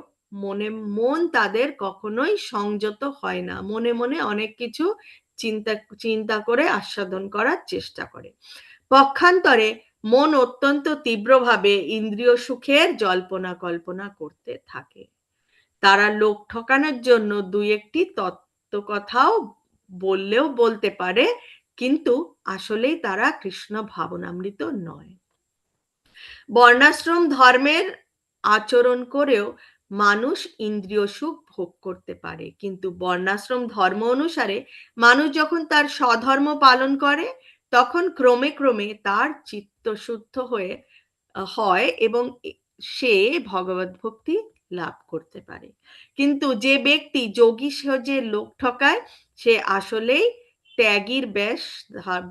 মন তাদের কখনোই সংযত হয় না। মনে মনে অনেক কিছু চিন্তা চিন্তা করে আস্বাদন করার চেষ্টা করে। পক্ষান্তরে মন অত্যন্ত তীব্রভাবে ইন্দ্রিয় সুখের জল্পনা কল্পনা করতে থাকে। তারা লোক ঠকানোর জন্য দুই একটি তত্ত্ব কথাও বললেও বলতে পারে, কিন্তু আসলেই তারা কৃষ্ণ ভাবনামৃত নয়। বর্ণাশ্রম ধর্মের আচরণ করেও মানুষ ইন্দ্রিয় সুখ ভোগ করতে পারে, কিন্তু বর্ণাশ্রম ধর্ম অনুসারে মানুষ যখন তার স্বধর্ম পালন করে, তখন ক্রমে ক্রমে তার চিত্ত শুদ্ধ হয় এবং সে ভগবত ভক্তি লাভ করতে পারে। কিন্তু যে ব্যক্তি যোগী সেজে লোক ঠকায়, সে আসলেই ত্যাগীর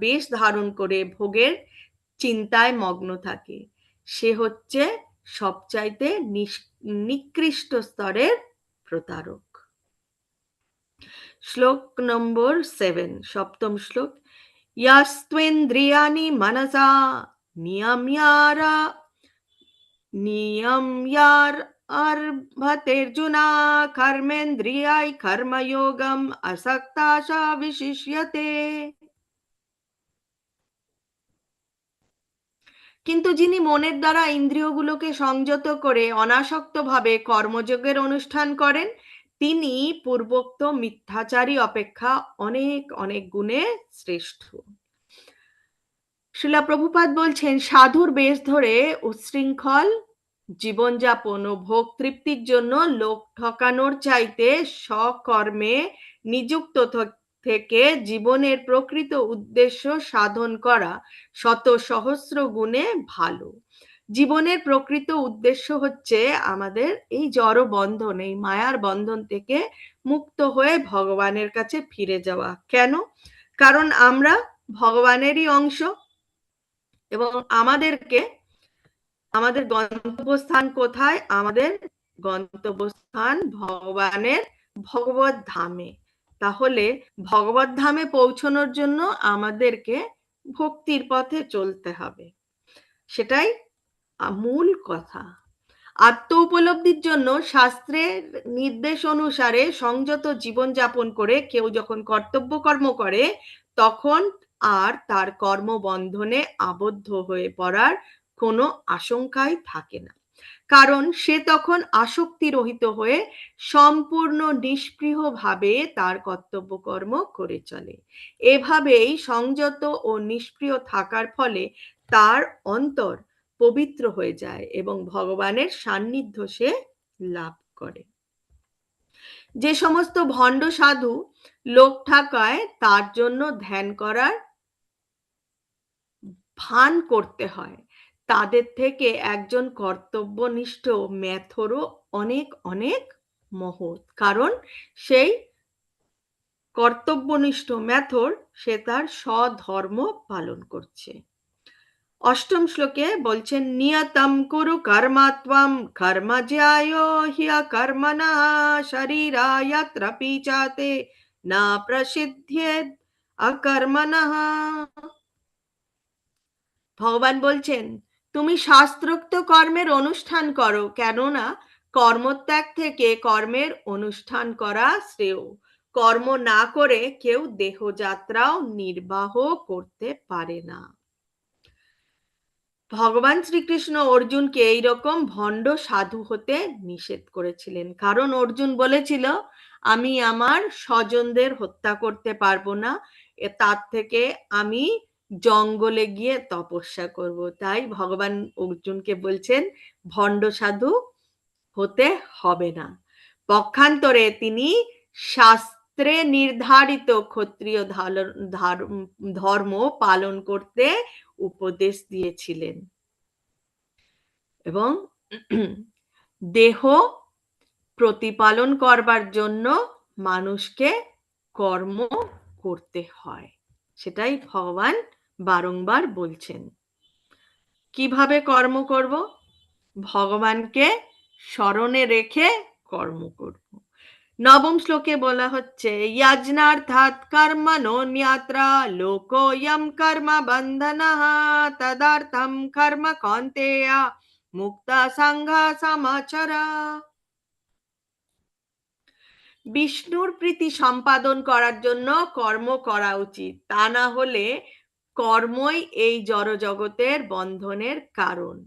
বেশ ধারণ করে ভোগের চিন্তায় মগ্ন থাকে। সে হচ্ছে সবচাইতে নিকৃষ্ট স্তরের প্রতারক। শ্লোক নম্বর 7, সপ্তম শ্লোক। ইয়াস্ত্বেন্দ্রিয়াণি মনসা নিয়ম্যার্ভতের্জুন কর্মেন্দ্রিয়ায় কর্মযোগম আসক্তা স বিশিষ্যতে। কিন্তু যিনি মনের দ্বারা ইন্দ্রিয়গুলোকে সংযত করে অনাসক্তভাবে কর্মযোগের অনুষ্ঠান করেন, তিনি পূর্বোক্ত মিথ্যাচারী অপেক্ষা অনেক অনেক গুণে শ্রেষ্ঠ। শ্রীলা প্রভুপাদ বলছেন, সাধুর বেশ ধরে উচ্ছৃঙ্খল জীবনযাপন ও ভোগ তৃপ্তির জন্য লোক ঠকানোর চাইতে স্বকর্মে নিযুক্ত থেকে জীবনের প্রকৃত উদ্দেশ্য সাধন করা শত সহস্র গুণে ভালো। জীবনের প্রকৃত উদ্দেশ্য হচ্ছে আমাদের এই জড় বন্ধন, এই মায়ার বন্ধন থেকে মুক্ত হয়ে ভগবানের কাছে ফিরে যাওয়া। কেন? কারণ আমরা ভগবানেরই অংশ এবং আমাদের গন্তব্যস্থান কোথায়? আমাদের গন্তব্যস্থান ভগবানের ভগবত ধামে। তাহলে ভগবত ধামে পৌঁছানোর জন্য আমাদেরকে ভক্তির পথে চলতে হবে, সেটাই মূল কথা। আত্ম উপলব্ধির জন্য শাস্ত্রের নির্দেশ অনুসারে সংযত জীবন যাপন করে কেউ যখন কর্তব্য কর্ম করে, তখন আর তার কর্মবন্ধনে আবদ্ধ হয়ে পড়ার কোনো আশঙ্কাই থাকে না, কারণ সে তখন আসক্তি রহিত হয়ে সম্পূর্ণ নিষ্পৃহভাবে তার কর্তব্য কর্ম করে চলে। এভাবেই সংযত ও নিষ্ক্রিয় থাকার ফলে তার অন্তর পবিত্র হয়ে যায় এবং ভগবানের সান্নিধ্য সে লাভ করে। যে সমস্ত ভণ্ড সাধু লোক ঠকায়, তার জন্য ধ্যান করার ভান করতে হয়। তাদের থেকে একজন কর্তব্যনিষ্ঠ ম্যাথরও অনেক অনেক মহৎ, কারণ সেই কর্তব্যনিষ্ঠ ম্যাথর সে তার স্বধর্ম পালন করছে। অষ্টম শ্লোকে বলছেন, নিয়তম কুরু কর্মাত্বম কর্মজ্যায় হ্য কর্মণঃ শরীরায়ত্র পিচাতে না প্রসিদ্ধেদ অকর্মণঃ। ভগবান বলছেন, তুমি শাস্ত্রোক্ত কর্মের অনুষ্ঠান করো, কেননা কর্মত্যাগ থেকে কর্মের অনুষ্ঠান করা শ্রেয়। কর্ম না করে কেউ দেহযাত্রাও নির্বাহ করতে পারে না। ভগবান শ্রীকৃষ্ণ অর্জুনকে এইরকম ভণ্ড সাধু হতে নিষেধ করেছিলেন, কারণ অর্জুন বলেছিল, আমি আমার স্বজনদের হত্যা করতে পারবো না, তার থেকে আমি জঙ্গলে গিয়ে তপস্যা করব। তাই ভগবান অর্জুনকে বলছেন ভণ্ড সাধু হতে হবে না। পক্ষান্তরে তিনি শাস্ত্রে নির্ধারিত ক্ষত্রিয় ধর্ম পালন করতে উপদেশ দিয়েছিলেন এবং দেহ প্রতিপালন করবার জন্য মানুষকে কর্ম করতে হয়, সেটাই ভগবান বারংবার বলছেন। কিভাবে কর্ম করব? ভগবানকে স্মরণে রেখে কর্ম করব। নবম শ্লোকে বলা হচ্ছে, যজ্ঞার্থাৎ কর্মণোন্যত্র লোকোয়ম কর্ম বন্ধনঃ তদার্থম কর্ম কৌন্তেয় মুক্তা সংঘা সমাচরা। বিষ্ণুর প্রীতি সম্পাদন করার জন্য কর্ম করা উচিত, তা না হলে কর্মই এই জড় জগতের বন্ধনের কারণ।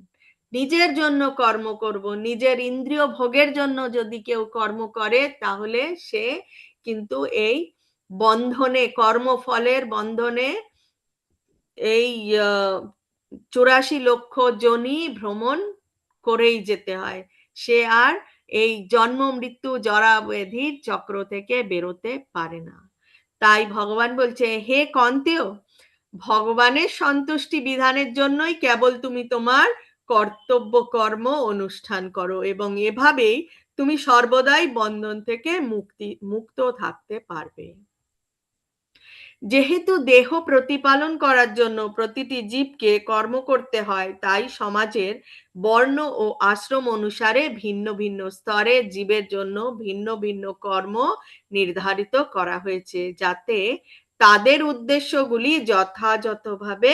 নিজের জন্য কর্ম করব, নিজের ইন্দ্রিয় ভোগের জন্য যদি কেউ কর্ম করে, তাহলে সে কিন্তু এই বন্ধনে, কর্মফলের বন্ধনে এই 84 লক্ষ যোনি ভ্রমণ করেই যেতে হয়। সে আর এই জন্ম মৃত্যু জরা ব্যাধির চক্র থেকে বেরোতে পারে না। তাই ভগবান বলছে, হে কন্তেয়, ভগবানের সন্তুষ্টি বিধানের জন্যই কেবল তুমি তোমার কর্তব্য কর্ম অনুষ্ঠান করো এবং এভাবেই তুমি সর্বদাই বন্ধন থেকে মুক্ত থাকতে পারবে। যেহেতু দেহ প্রতিপালন করার জন্য প্রতিটি জীবকে কর্ম করতে হয়, তাই সমাজের বর্ণ ও আশ্রম অনুসারে ভিন্ন ভিন্ন স্তরে জীবের জন্য ভিন্ন ভিন্ন কর্ম নির্ধারিত করা হয়েছে, যাতে তাদের উদ্দেশ্যগুলি যথাযথভাবে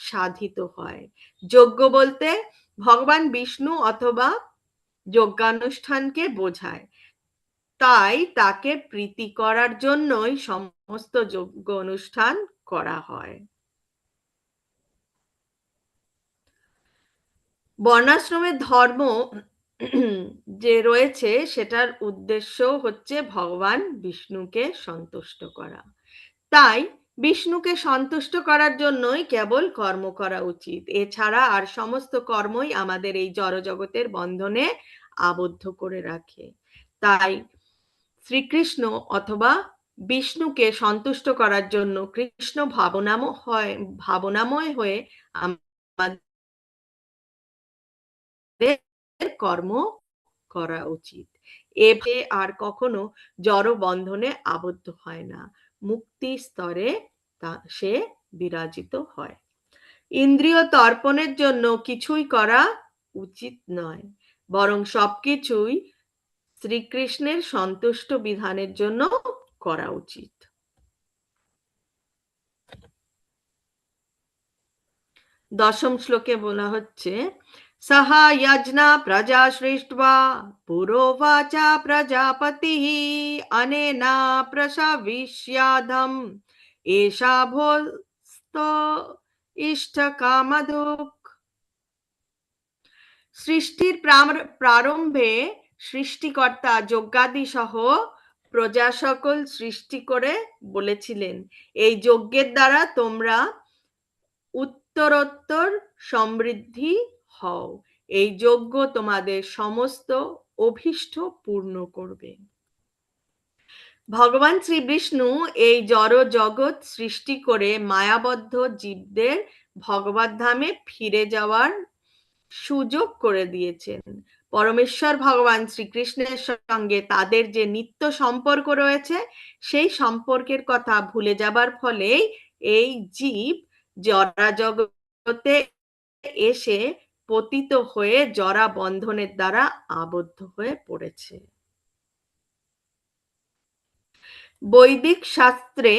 সাধিত হয়। যজ্ঞ বলতে ভগবান বিষ্ণু অথবা যজ্ঞানুষ্ঠানকে বোঝায়, তাই তাকে প্রীতি করার জন্যই সমস্ত যজ্ঞ অনুষ্ঠান করা হয়। বর্ণাশ্রমের ধর্ম যে রয়েছে সেটার উদ্দেশ্য হচ্ছে ভগবান বিষ্ণুকে সন্তুষ্ট করা। তাই বিষ্ণুকে সন্তুষ্ট করার জন্যই কেবল কর্ম করা উচিত। এছাড়া আর সমস্ত কর্মই আমাদের এই জড়জগতের বন্ধনে আবদ্ধ করে রাখে। তাই শ্রীকৃষ্ণ অথবা বিষ্ণুকে সন্তুষ্ট করার জন্য কৃষ্ণ ভাবনাময় হয়ে আমাদের কর্ম করা উচিত। এভাবে আর কখনো জড় বন্ধনে আবদ্ধ হয় না, মুক্তি স্তরে সে বিরাজিত হয়। ইন্দ্রিয় তর্পণের জন্য কিছুই করা উচিত নয়, বরং সবকিছুই শ্রীকৃষ্ণের সন্তুষ্ট বিধানের জন্য করা উচিত। দশম শ্লোকে বলা হচ্ছে, সাহা যজ্ঞা প্রজা সৃष्ट्वा পুরোবাচা প্রজাপতি অনেনা প্রসবিষ্যাধম এষা ভোস্ত ইষ্ট কামধুক। সৃষ্টির প্রারম্ভে সৃষ্টিকর্তা যজ্ঞাদি সহ প্রজা সকল সৃষ্টি করে বলেছিলেন, এই যজ্ঞের দ্বারা তোমরা উত্তরোত্তর সমৃদ্ধি হও, এই যজ্ঞ তোমাদের সমস্ত অভীষ্ট পূর্ণ করবে। ভগবান শ্রী বিষ্ণু এই জড় জগৎ সৃষ্টি করে মায়াবদ্ধ জীবদের ভগবত ধামে ফিরে যাওয়ার সুযোগ করে দিয়েছেন। পরমেশ্বর ভগবান শ্রীকৃষ্ণের সঙ্গে তাদের যে নিত্য সম্পর্ক রয়েছে, সেই সম্পর্কের কথা ভুলে যাবার ফলে এই জীব জরা জগতে এসে পতিত হয়ে জরা বন্ধনের দ্বারা আবদ্ধ হয়ে পড়েছে। বৈদিক শাস্ত্রে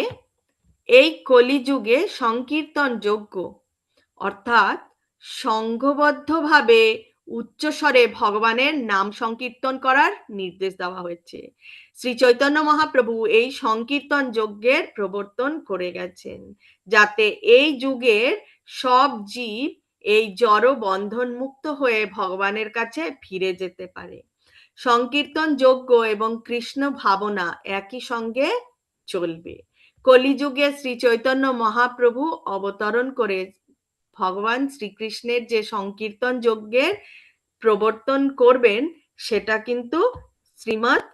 এই কলিযুগে সংকীর্তন যোগ্য, অর্থাৎ সংঘবদ্ধভাবে উচ্চস্বরে ভগবানের নাম সংকীর্তন করার নির্দেশ দেওয়া হয়েছে। শ্রী চৈতন্য মহাপ্রভু এই সংকীর্তন যজ্ঞের প্রবর্তন করে গেছেন, যাতে এই যুগের সব জীব এই জড় বন্ধন মুক্ত হয়ে ভগবানের কাছে ফিরে যেতে পারে। সংকীর্তন যজ্ঞ এবং কৃষ্ণ ভাবনা একই সঙ্গে চলবে। কলিযুগে শ্রী চৈতন্য মহাপ্রভু অবতরণ করে ভগবান শ্রীকৃষ্ণের যে সংকীর্তন যজ্ঞের প্রবর্তন করবেন, সেটা কিন্তু শ্রীমদ্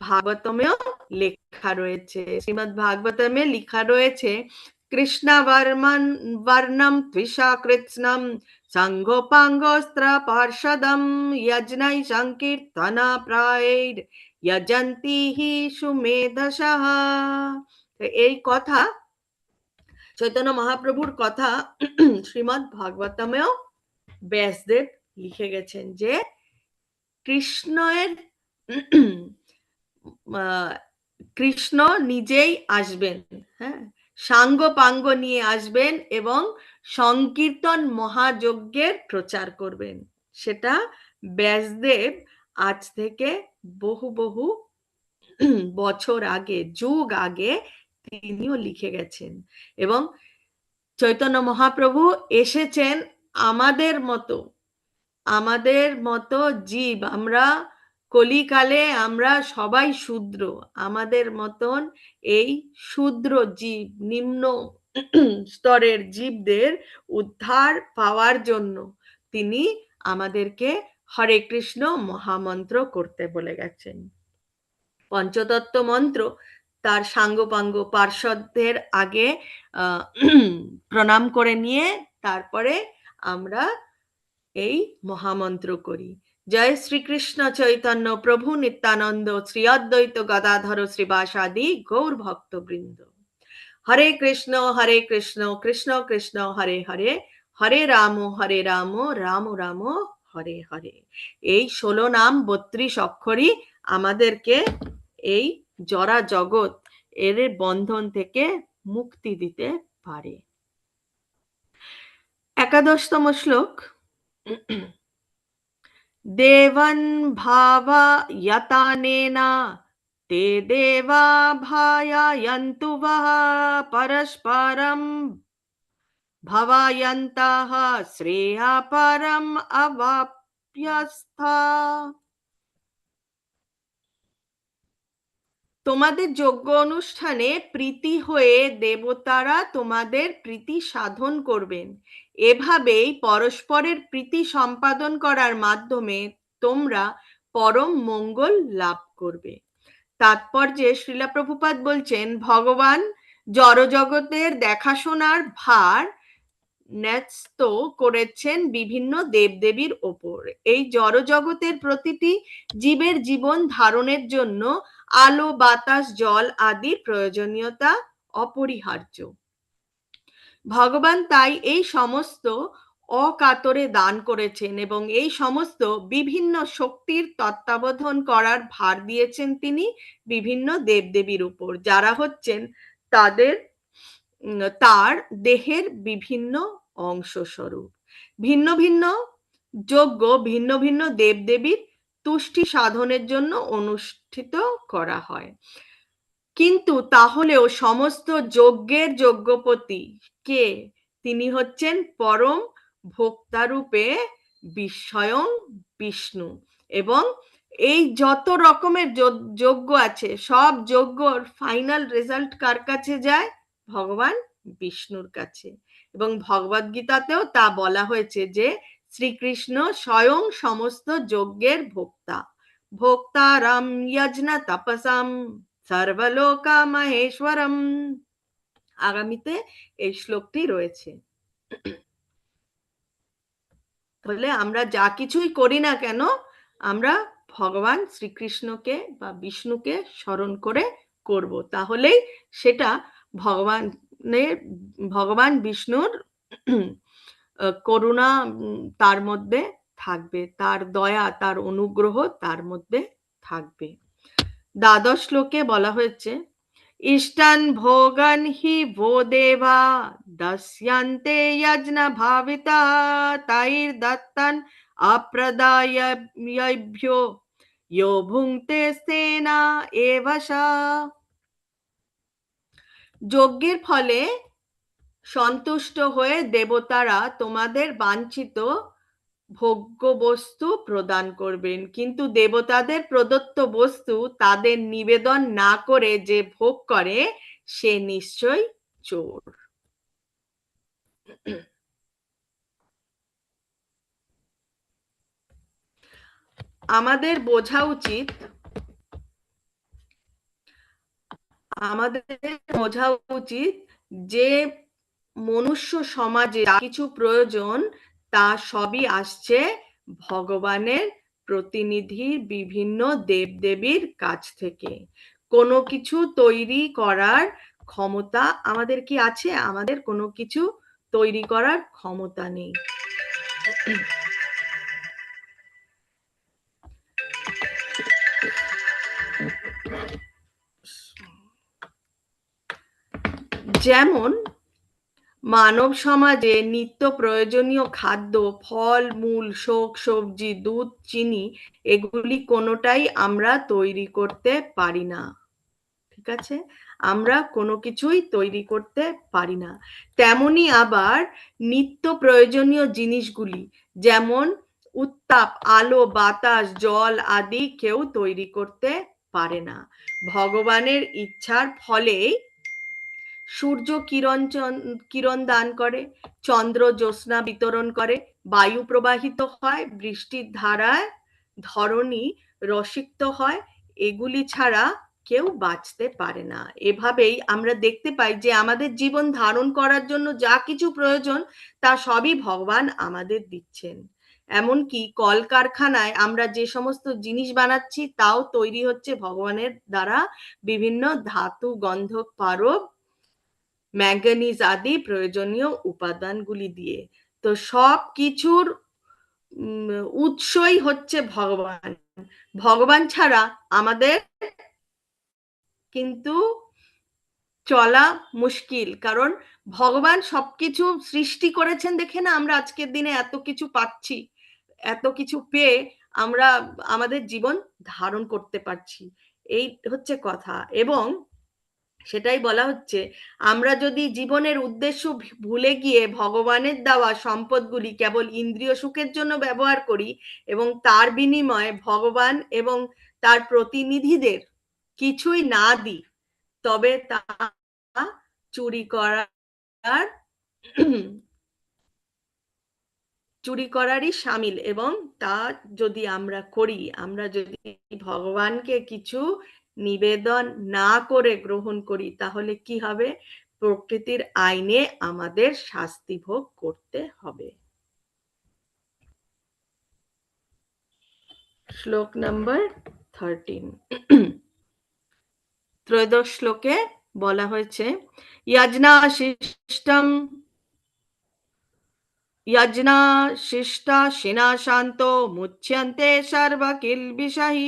ভাগবতমেও লেখা রয়েছে। শ্রীমদ্ ভাগবতমে লেখা রয়েছে, কৃষ্ণ বর্ণম ত্বিষা কৃৎস্নম সঙ্গোপাঙ্গস্ত্র পার্ষদম যজ্ঞৈ সংকীর্তনা প্রায়ৈর যজন্তি হি সুমেধসঃ। এই কথা চৈতন্য মহাপ্রভুর কথা শ্রীমদ্ ভাগবতমেও ব্যাসদেব লিখে গেছেন যে কৃষ্ণের কৃষ্ণ নিজেই আসবেন, হ্যাঁ, সাঙ্গ পাঙ্গ নিয়ে আসবেন এবং সংকীর্তন মহাযজ্ঞের প্রচার করবেন। সেটা ব্যাসদেব আজ থেকে বহু বহু বছর আগে, যুগ আগে তিনিও লিখে গেছেন। এবং চৈতন্য মহাপ্রভু এসেছেন আমাদের মতো জীব, আমরা কলিকালে আমরা সবাই শূদ্র, আমাদের মতন এই শূদ্র জীব, নিম্ন স্তরের জীবদের উদ্ধার পাওয়ার জন্য তিনি আমাদেরকে হরে কৃষ্ণ মহামন্ত্র করতে বলে গেছেন। পঞ্চতত্ত্ব মন্ত্র তার সাঙ্গপাঙ্গ পার্ষদদের আগে প্রণাম করে নিয়ে তারপরে আমরা এই মহামন্ত্র করি। জয় শ্রীকৃষ্ণ চৈতন্য প্রভু নিত্যানন্দ শ্রী অদ্বৈত গদাধর শ্রীবাসাদি গৌর ভক্তবৃন্দ। হরে কৃষ্ণ কৃষ্ণ কৃষ্ণ হরে হরে, হরে রাম রাম রাম হরে হরে। এই 16 নাম 32 অক্ষরই আমাদেরকে এই জরা জগৎ এর বন্ধন থেকে মুক্তি দিতে পারে। একাদশতম শ্লোক, দেবন ভাবয়তানেনা ते देवा भायायन्तु वः परस्परं भवायन्तः श्रेया परम अवाप्नुयुः। অভ্যস্তা। তোমাদের যজ্ঞ অনুষ্ঠানে প্রীতি হয়ে দেবতারা তোমাদের প্রীতি সাধন করবেন। এভাবেই পরস্পরের প্রীতি সম্পাদন করার মাধ্যমে তোমরা পরম মঙ্গল লাভ করবে। তাৎপর্যে শ্রীলা প্রভুপাদ বলছেন, ভগবান জড়জগতের দেখাশোনার ভার ন্যস্ত করেছেন বিভিন্ন দেবদেবীর ওপর। এই জড়জগতের প্রতিটি জীবের জীবন ধারণের জন্য আলো, বাতাস, জল আদির প্রয়োজনীয়তা অপরিহার্য। ভগবান তাই এই সমস্ত অকাতরে দান করেছেন এবং এই সমস্ত বিভিন্ন শক্তির তত্ত্বাবধান করার ভার দিয়েছেন তিনি বিভিন্ন দেবদেবীর উপর, যারা হচ্ছেন তাদের তার দেহের বিভিন্ন অংশ স্বরূপ। ভিন্ন ভিন্ন যজ্ঞ ভিন্ন ভিন্ন দেবদেবীর তুষ্টি সাধনের জন্য অনুষ্ঠিত করা হয়। কিন্তু তাহলেও সমস্ত যজ্ঞের যজ্ঞপতি কে? তিনি হচ্ছেন পরম ভোক্তারূপে স্বয়ং বিষ্ণু। এবং এই যত রকমের যজ্ঞ আছে, সব যজ্ঞর ফাইনাল রেজাল্ট কার কাছে যায়? ভগবান বিষ্ণুর কাছে। এবং ভগবদ গীতাতেও তা বলা হয়েছে যে শ্রীকৃষ্ণ স্বয়ং সমস্ত যজ্ঞের ভোক্তা। ভোক্তারাম যজ্ঞ তপসাম সর্বলোকা মহেশ্বরম। আগামীতে এই শ্লোকটি রয়েছে। তাহলে আমরা যা কিছুই করি না কেন, আমরা ভগবান শ্রীকৃষ্ণকে বা বিষ্ণুকে স্মরণ করে করব, তাহলেই সেটা ভগবান বিষ্ণুর করুণা তার মধ্যে থাকবে, তার দয়া, তার অনুগ্রহ তার মধ্যে থাকবে। দ্বাদশ শ্লোকে বলা হয়েছে, ইষ্টান ভোগান হি ভো দেবা দস্যন্তে যজ্ঞ ভাবিতা তাইর দত্তান অপ্রদায়ভ্যো ইয়ো ভুঙ্ক্তে সেনা এবশা। যজ্ঞের ফলে সন্তুষ্ট হয়ে দেবতারা তোমাদের বাঞ্ছিত ভোগ্য বস্তু প্রদান করবেন, কিন্তু দেবতাদের প্রদত্ত বস্তু তাদের নিবেদন না করে যে ভোগ করে সে নিশ্চয় চোর। আমাদের বোঝা উচিত যে মনুষ্য সমাজে যা কিছু প্রয়োজন তা সবই আসছে ভগবানের প্রতিনিধি বিভিন্ন দেবদেবীর কাছ থেকে। কোনো কিছু তৈরি করার ক্ষমতা আমাদের কি আছে? আমাদের কোনো কিছু তৈরি করার ক্ষমতা নেই। যেমন মানব সমাজে নিত্য প্রয়োজনীয় খাদ্য, ফল মূল, শাক সবজি, দুধ, চিনি, এগুলি কোনোটাই আমরা তৈরি করতে পারি না। ঠিক আছে, আমরা কোনো কিছুই তৈরি করতে পারি না। তেমনি আবার নিত্য প্রয়োজনীয় জিনিসগুলি, যেমন উত্তাপ, আলো, বাতাস, জল আদি কেউ তৈরি করতে পারে না। ভগবানের ইচ্ছার ফলেই সূর্য কিরণ দান করে, চন্দ্র জ্যোৎস্না বিতরণ করে, বায়ু প্রবাহিত হয়, বৃষ্টির ধারায় ধরণী রসিক্ত হয়, এগুলি ছাড়া কেউ বাঁচতে পারে না। এভাবেই আমরা দেখতে পাই যে আমাদের জীবন ধারণ করার জন্য যা কিছু প্রয়োজন তা সবই ভগবান আমাদের দিচ্ছেন। এমনকি কলকারখানায় আমরা যে সমস্ত জিনিস বানাচ্ছি তাও তৈরি হচ্ছে ভগবানের দ্বারা বিভিন্ন ধাতু, গন্ধক, পারদ, ম্যাঙ্গানিজ আদি প্রয়োজনীয় উপাদানগুলি দিয়ে। তো সব কিছুর উৎসই হচ্ছে ভগবান। ভগবান ছাড়া আমাদের কিন্তু চলা মুশকিল, কারণ ভগবান সবকিছু সৃষ্টি করেছেন দেখে না আমরা আজকের দিনে এত কিছু পাচ্ছি, এত কিছু পেয়ে আমরা আমাদের জীবন ধারণ করতে পারছি, এই হচ্ছে কথা। এবং সেটাই বলা হচ্ছে, আমরা যদি জীবনের উদ্দেশ্য ভুলে গিয়ে ভগবানের দেওয়া সম্পদগুলি কেবল ইন্দ্রিয় সুখের জন্য ব্যবহার করি এবং তার বিনিময়ে ভগবান এবং তার প্রতিনিধিদের কিছুই না দিই, তবে তা চুরি করার চুরি করারই সামিল। এবং তা যদি আমরা করি, আমরা যদি ভগবানকে কিছু নিবেদন না করে গ্রহণ করি, তাহলে কি হবে? প্রকৃতির আইনে আমাদের শাস্তি ভোগ করতে হবে। শ্লোক নম্বর 13। ত্রয়োদশ শ্লোকে বলা হয়েছে, যজ্ঞাশিষ্টম यज्ञशिष्टा शान्तो मुच्यन्ते सर्वकिल्बिषैः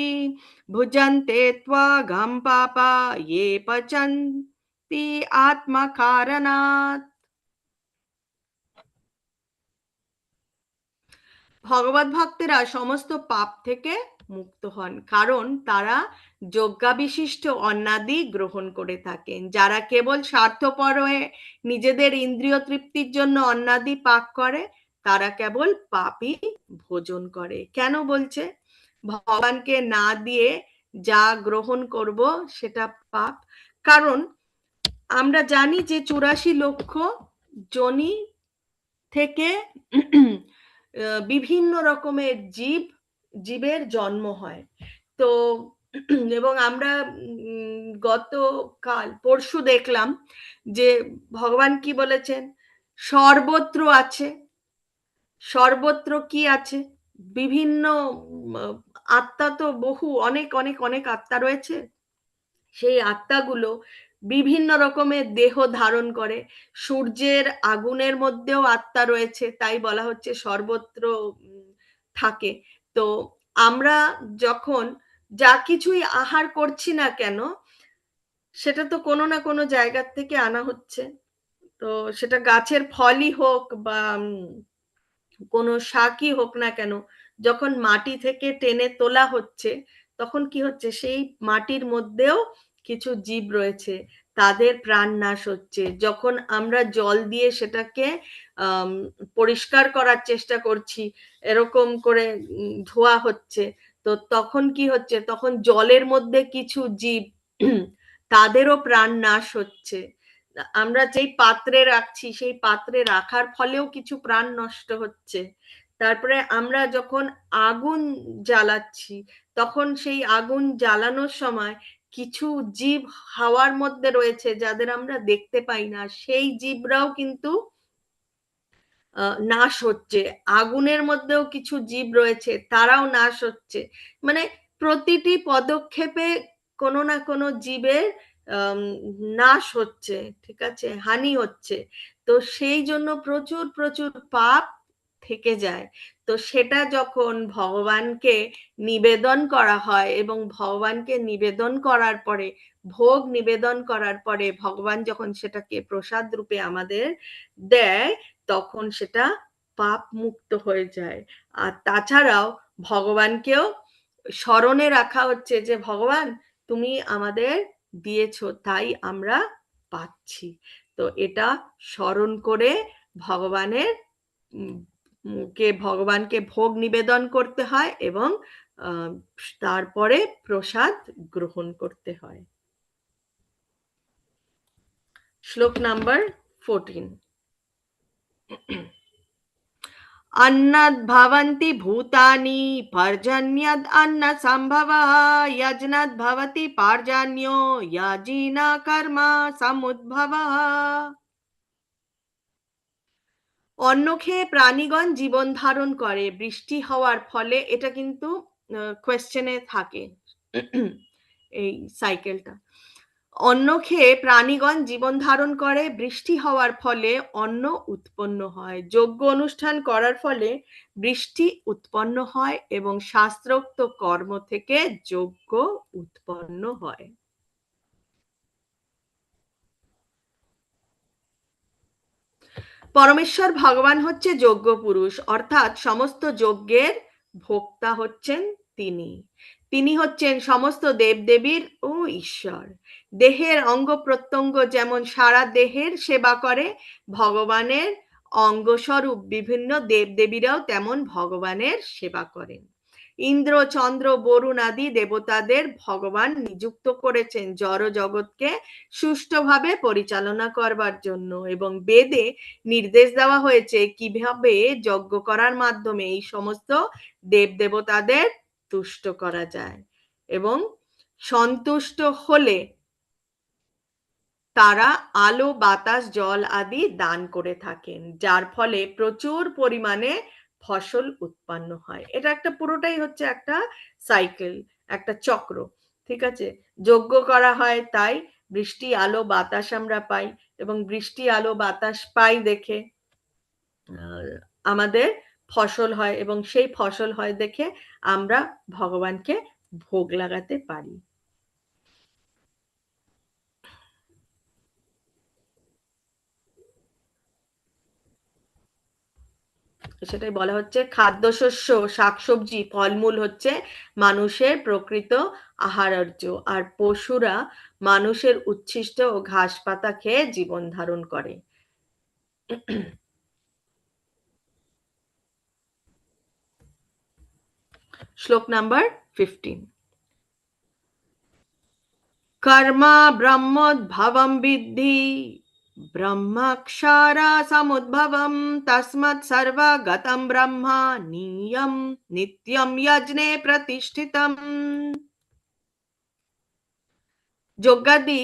भुजन्ते त्वागं पापा ये पचन्ति आत्मकारणात्। ভগবত ভক্তেরা সমস্ত পাপ থেকে মুক্ত হন, কারণ তারা যজ্ঞাবিশিষ্ট অন্নাদি গ্রহণ করে থাকেন। যারা কেবল স্বার্থপর হয়ে নিজেদের ইন্দ্রিয় তৃপ্তির জন্য অন্নাদি পাক করে, তারা কেবল পাপই ভোজন করে। কেন বলছে? ভগবানকে না দিয়ে যা গ্রহণ করব সেটা পাপ। কারণ আমরা জানি যে 84 লক্ষ যোনি থেকে বিভিন্ন রকমের জীবের জন্ম হয়। তো এবং আমরা গতকাল পরশু দেখলাম যে ভগবান কি বলেছেন, সর্বত্র আছে। সর্বত্র কি আছে? বিভিন্ন আত্মা তো বহু, অনেক অনেক অনেক আত্মা রয়েছে। সেই আত্মাগুলো বিভিন্ন রকমের দেহ ধারণ করে। সূর্যের আগুনের মধ্যেও আত্মা রয়েছে, তাই বলা হচ্ছে সর্বত্র থাকে। তো আমরা যখন যা কিছুই আহার করছি না কেন, সেটা তো কোনো না কোনো জায়গার থেকে আনা হচ্ছে। তো সেটা গাছের ফলই হোক বা কোনো শাকই হোক না কেন, যখন মাটি থেকে টেনে তোলা হচ্ছে, তখন কি হচ্ছে? সেই মাটির মধ্যেও কিছু জীব রয়েছে, তাদের প্রাণ নাশ হচ্ছে। যখন আমরা জল দিয়ে সেটাকে পরিষ্কার করার চেষ্টা করছি, এরকম করে ধোয়া হচ্ছে, তো তখন কি হচ্ছে? তখন জলের মধ্যে কিছু জীব, তাদেরও প্রাণ নাশ হচ্ছে। আমরা যেই পাত্রে রাখছি, সেই পাত্রে রাখার ফলেও কিছু প্রাণ নষ্ট হচ্ছে। তারপরে আমরা যখন আগুন জ্বালাচ্ছি, তখন সেই আগুন জ্বালানোর সময় কিছু জীব হাওয়ার মধ্যে রয়েছে, যাদের আমরা দেখতে পাই না, সেই জীবরাও কিন্তু নাশ হচ্ছে। আগুনের মধ্যেও কিছু জীব রয়েছে, তারাও নাশ হচ্ছে। মানে প্রতিটি পদক্ষেপে কোনো না কোনো জীবের নাশ হচ্ছে, ঠিক আছে, হানি হচ্ছে। তো সেই জন্য প্রচুর প্রচুর পাপ থেকে যায়। তো সেটা যখন ভগবানকে নিবেদন করা হয়, এবং ভগবানকে নিবেদন করার পরে, ভোগ নিবেদন করার পরে ভগবান যখন সেটাকে প্রসাদ রূপে আমাদের দেয়, তখন সেটা পাপ মুক্ত হয়ে যায়। আর তাছাড়াও ভগবানকেও স্মরণে রাখা হচ্ছে যে ভগবান তুমি আমাদের দিয়েছো, তাই আমরা পাচ্ছি। তো এটা স্মরণ করে ভগবানের ভগবানকে ভোগ নিবেদন করতে হয়, এবং তারপরে প্রসাদ গ্রহণ করতে হয়। শ্লোক নাম্বার 14। अन्नाद् भवन्ति भूतानि पर्जन्यद् अन्न सम्भवः यज्ञाद् भवति पार्जन्यो याजिना कर्म समुद्भवः। অন্ন খেয়ে প্রাণীগণ জীবন ধারণ করে বৃষ্টি হওয়ার ফলে। এটা কিন্তু কোয়েশ্চেনে থাকে এই সাইকেলটা। অন্ন খেয়ে প্রাণীগণ জীবন ধারণ করে, বৃষ্টি হওয়ার ফলে অন্ন উৎপন্ন হয়, যজ্ঞ অনুষ্ঠান করার ফলে বৃষ্টি উৎপন্ন হয়, এবং শাস্ত্রোক্ত কর্ম থেকে যজ্ঞ উৎপন্ন হয়। পরমেশ্বর ভগবান হচ্ছে যজ্ঞ পুরুষ, অর্থাৎ সমস্ত যজ্ঞের ভোক্তা হচ্ছেন তিনি। তিনি হচ্ছেন সমস্ত দেবদেবীর ও ঈশ্বর। দেহের অঙ্গ প্রত্যঙ্গ যেমন সারা দেহের সেবা করে, ভগবানের অঙ্গস্বরূপ বিভিন্ন দেবদেবীরাও তেমন ভগবানের সেবা করেন। ইন্দ্র, চন্দ্র, বরুণ আদি দেবতাদের ভগবান নিযুক্ত করেছেন জড় জগৎকে সুষ্ঠুভাবে পরিচালনা করবার জন্য, এবং বেদে নির্দেশ দেওয়া হয়েছে কিভাবে যজ্ঞ করার মাধ্যমে এই সমস্ত দেবদেবতাদের তুষ্ট করা যায়, এবং সন্তুষ্ট হলে তারা আলো, বাতাস, জল আদি দান করে থাকেন, যার ফলে প্রচুর পরিমাণে ফসল উৎপন্ন হয়। এটা একটা পুরোটাই হচ্ছে একটা সাইকেল, একটা চক্র। ঠিক আছে, যজ্ঞ করা হয় তাই বৃষ্টি, আলো, বাতাস আমরা পাই, এবং বৃষ্টি, আলো, বাতাস পাই দেখে আমাদের ফসল হয়, এবং সেই ফসল হয় দেখে আমরা ভগবানকে ভোগ লাগাতে পারি। সেটাই বলা হচ্ছে, খাদ্যশস্য, শাকসবজি, ফলমূল হচ্ছে মানুষের প্রকৃত আহারার্য, আর পশুরা মানুষের উচ্ছিষ্ট ও ঘাস পাতা খেয়ে জীবন ধারণ করে। শ্লোক নাম্বার 15। কর্মা ব্রহ্মোদ্ভবম বিদ্ধি ব্রহ্মাক্ষরা সমুদ্ভবম তস্মাৎ সর্বগতম ব্রহ্মা নিয়ম নিত্যম যজ্ঞে প্রতিষ্ঠিতম। যজ্ঞাদি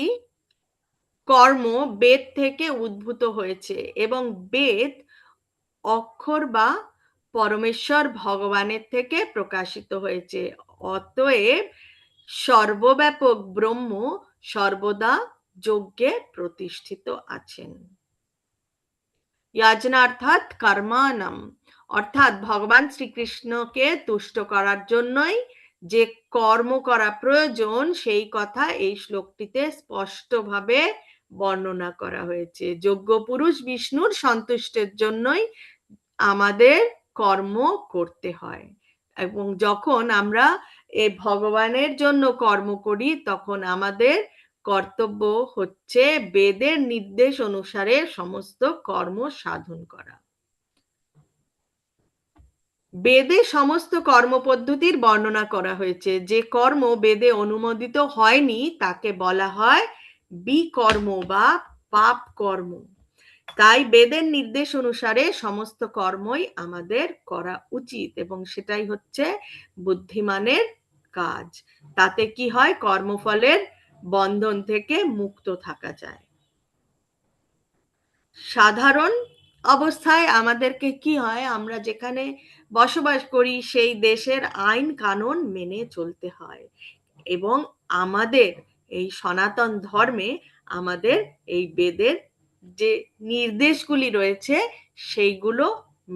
কর্ম বেদ থেকে উদ্ভূত হয়েছে, এবং বেদ অক্ষর বা পরমেশ্বর ভগবানের থেকে প্রকাশিত হয়েছে। অতএব সর্বব্যাপক ব্রহ্ম সর্বদা যজ্ঞে প্রতিষ্ঠিত আছেন। ইয়াজনার্থাৎ কর্মাণম, অর্থাৎ ভগবান শ্রীকৃষ্ণকে তুষ্ট করার জন্যই যে কর্ম করা প্রয়োজন সেই কথা এই শ্লোকটিতে স্পষ্টভাবে বর্ণনা করা হয়েছে। যোগ্য পুরুষ বিষ্ণুর সন্তুষ্টের জন্যই আমাদের কর্ম করতে হয়, এবং যখন আমরা এই ভগবানের জন্য কর্ম করি তখন আমাদের কর্তব্য হচ্ছে বেদের নির্দেশ অনুসারে সমস্ত কর্ম সাধন করা। বেদে সমস্ত কর্ম পদ্ধতির বর্ণনা করা হয়েছে। যে কর্ম বেদে অনুমোদিত হয়নি তাকে বলা হয় বিকর্ম বা পাপ কর্ম। তাই বেদের নির্দেশ অনুসারে সমস্ত কর্মই আমাদের করা উচিত, এবং সেটাই হচ্ছে বুদ্ধিমানের কাজ। তাতে কি হয়, কর্মফলের বন্ধন থেকে মুক্ত থাকা যায়। সাধারণ অবস্থায় আমাদেরকে কি হয়, আমরা যেখানে বসবাস করি সেই দেশের আইন কানুন মেনে চলতে হয়, এবং আমাদের এই সনাতন ধর্মে আমাদের এই বেদের যে নির্দেশগুলি রয়েছে সেইগুলো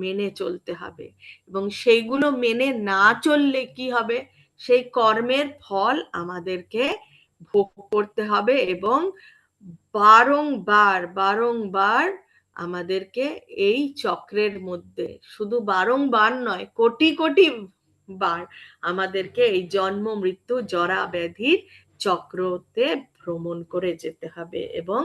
মেনে চলতে হবে, এবং সেইগুলো মেনে না চললে কি হবে, সেই কর্মের ফল আমাদেরকে ভোগ করতে হবে, এবং বারংবার বারংবার আমাদেরকে এই চক্রের মধ্যে, শুধু বারংবার নয়, কোটি কোটি বার আমাদেরকে এই জন্ম মৃত্যু জরা ব্যাধির চক্রতে ভ্রমণ করে যেতে হবে। এবং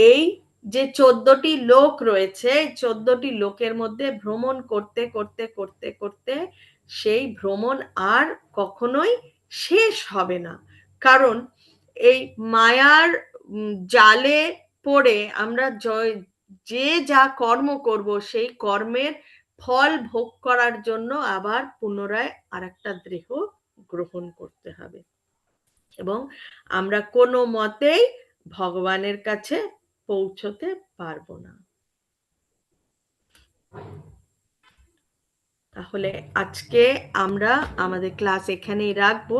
এই যে 14টি লোক রয়েছে, 14টি লোকের মধ্যে ভ্রমণ করতে করতে করতে করতে সেই ভ্রমণ আর কখনোই শেষ হবে না। কারণ এই মায়ার জালে পড়ে আমরা যে যা কর্ম করব সেই কর্মের ফল ভোগ করার জন্য আবার পুনরায় আরেকটা দেহ গ্রহণ করতে হবে, এবং আমরা কোনো মতেই ভগবানের কাছে পৌঁছতে পারবো না। তাহলে আজকে আমরা আমাদের ক্লাস এখানেই রাখবো,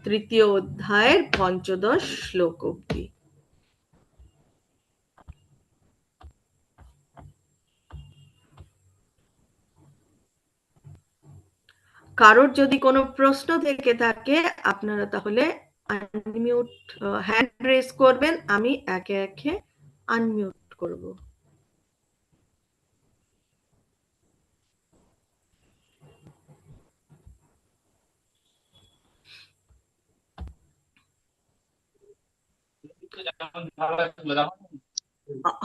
3য় অধ্যায়ের 15 শ্লোক অবধি। কারোর যদি কোনো প্রশ্ন থেকে থাকে আপনারা তাহলে আনমিউট, হ্যান্ড রেজ করবেন, আমি একে একে আনমিউট করব।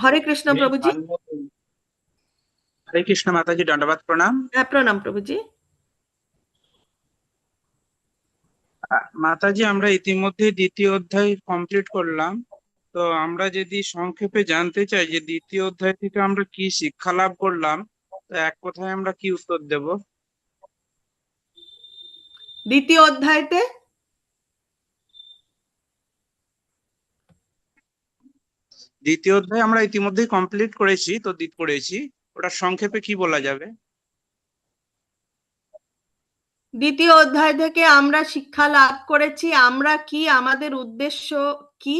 হরে কৃষ্ণ প্রভুজি। হরে কৃষ্ণ মাতাজি, দণ্ডবাদ প্রণাম। হ্যাঁ, প্রণাম প্রভুজি। মাতাজি, আমরা ইতিমধ্যে দ্বিতীয় অধ্যায় কমপ্লিট করলাম। তো আমরা যদি সংক্ষেপে জানতে চাই যে দ্বিতীয় অধ্যায় থেকে আমরা কি শিক্ষা লাভ করলাম, তো এক কথায় আমরা কি উত্তর দেব? দ্বিতীয় অধ্যায়তে দ্বিতীয় অধ্যায় আমরা ইতিমধ্যেই কমপ্লিট করেছি, তো পড়েছি, ওটা সংক্ষেপে কি বলা যাবে? দ্বিতীয় অধ্যায় থেকে আমরা শিক্ষা লাভ করেছি আমরা কি, আমাদের উদ্দেশ্য কি,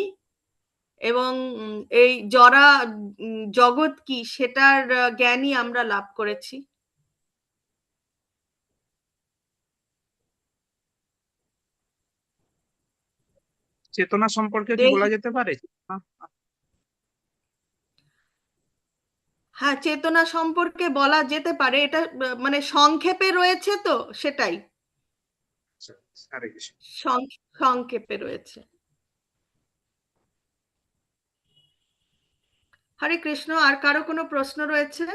এবং এই জগৎ কি সেটার জ্ঞানই আমরা লাভ করেছি। চেতনা সম্পর্কে কি দেহ, বলা যেতে পারে? হ্যাঁ, চেতনা সম্পর্কে বলা যেতে পারে। এটা মানে সংক্ষেপে রয়েছে, তো সেটাই আচ্ছা, হরে কৃষ্ণ। সংক্ষেপে রয়েছে। হরে কৃষ্ণ। আর কারো কোনো প্রশ্ন রয়েছে?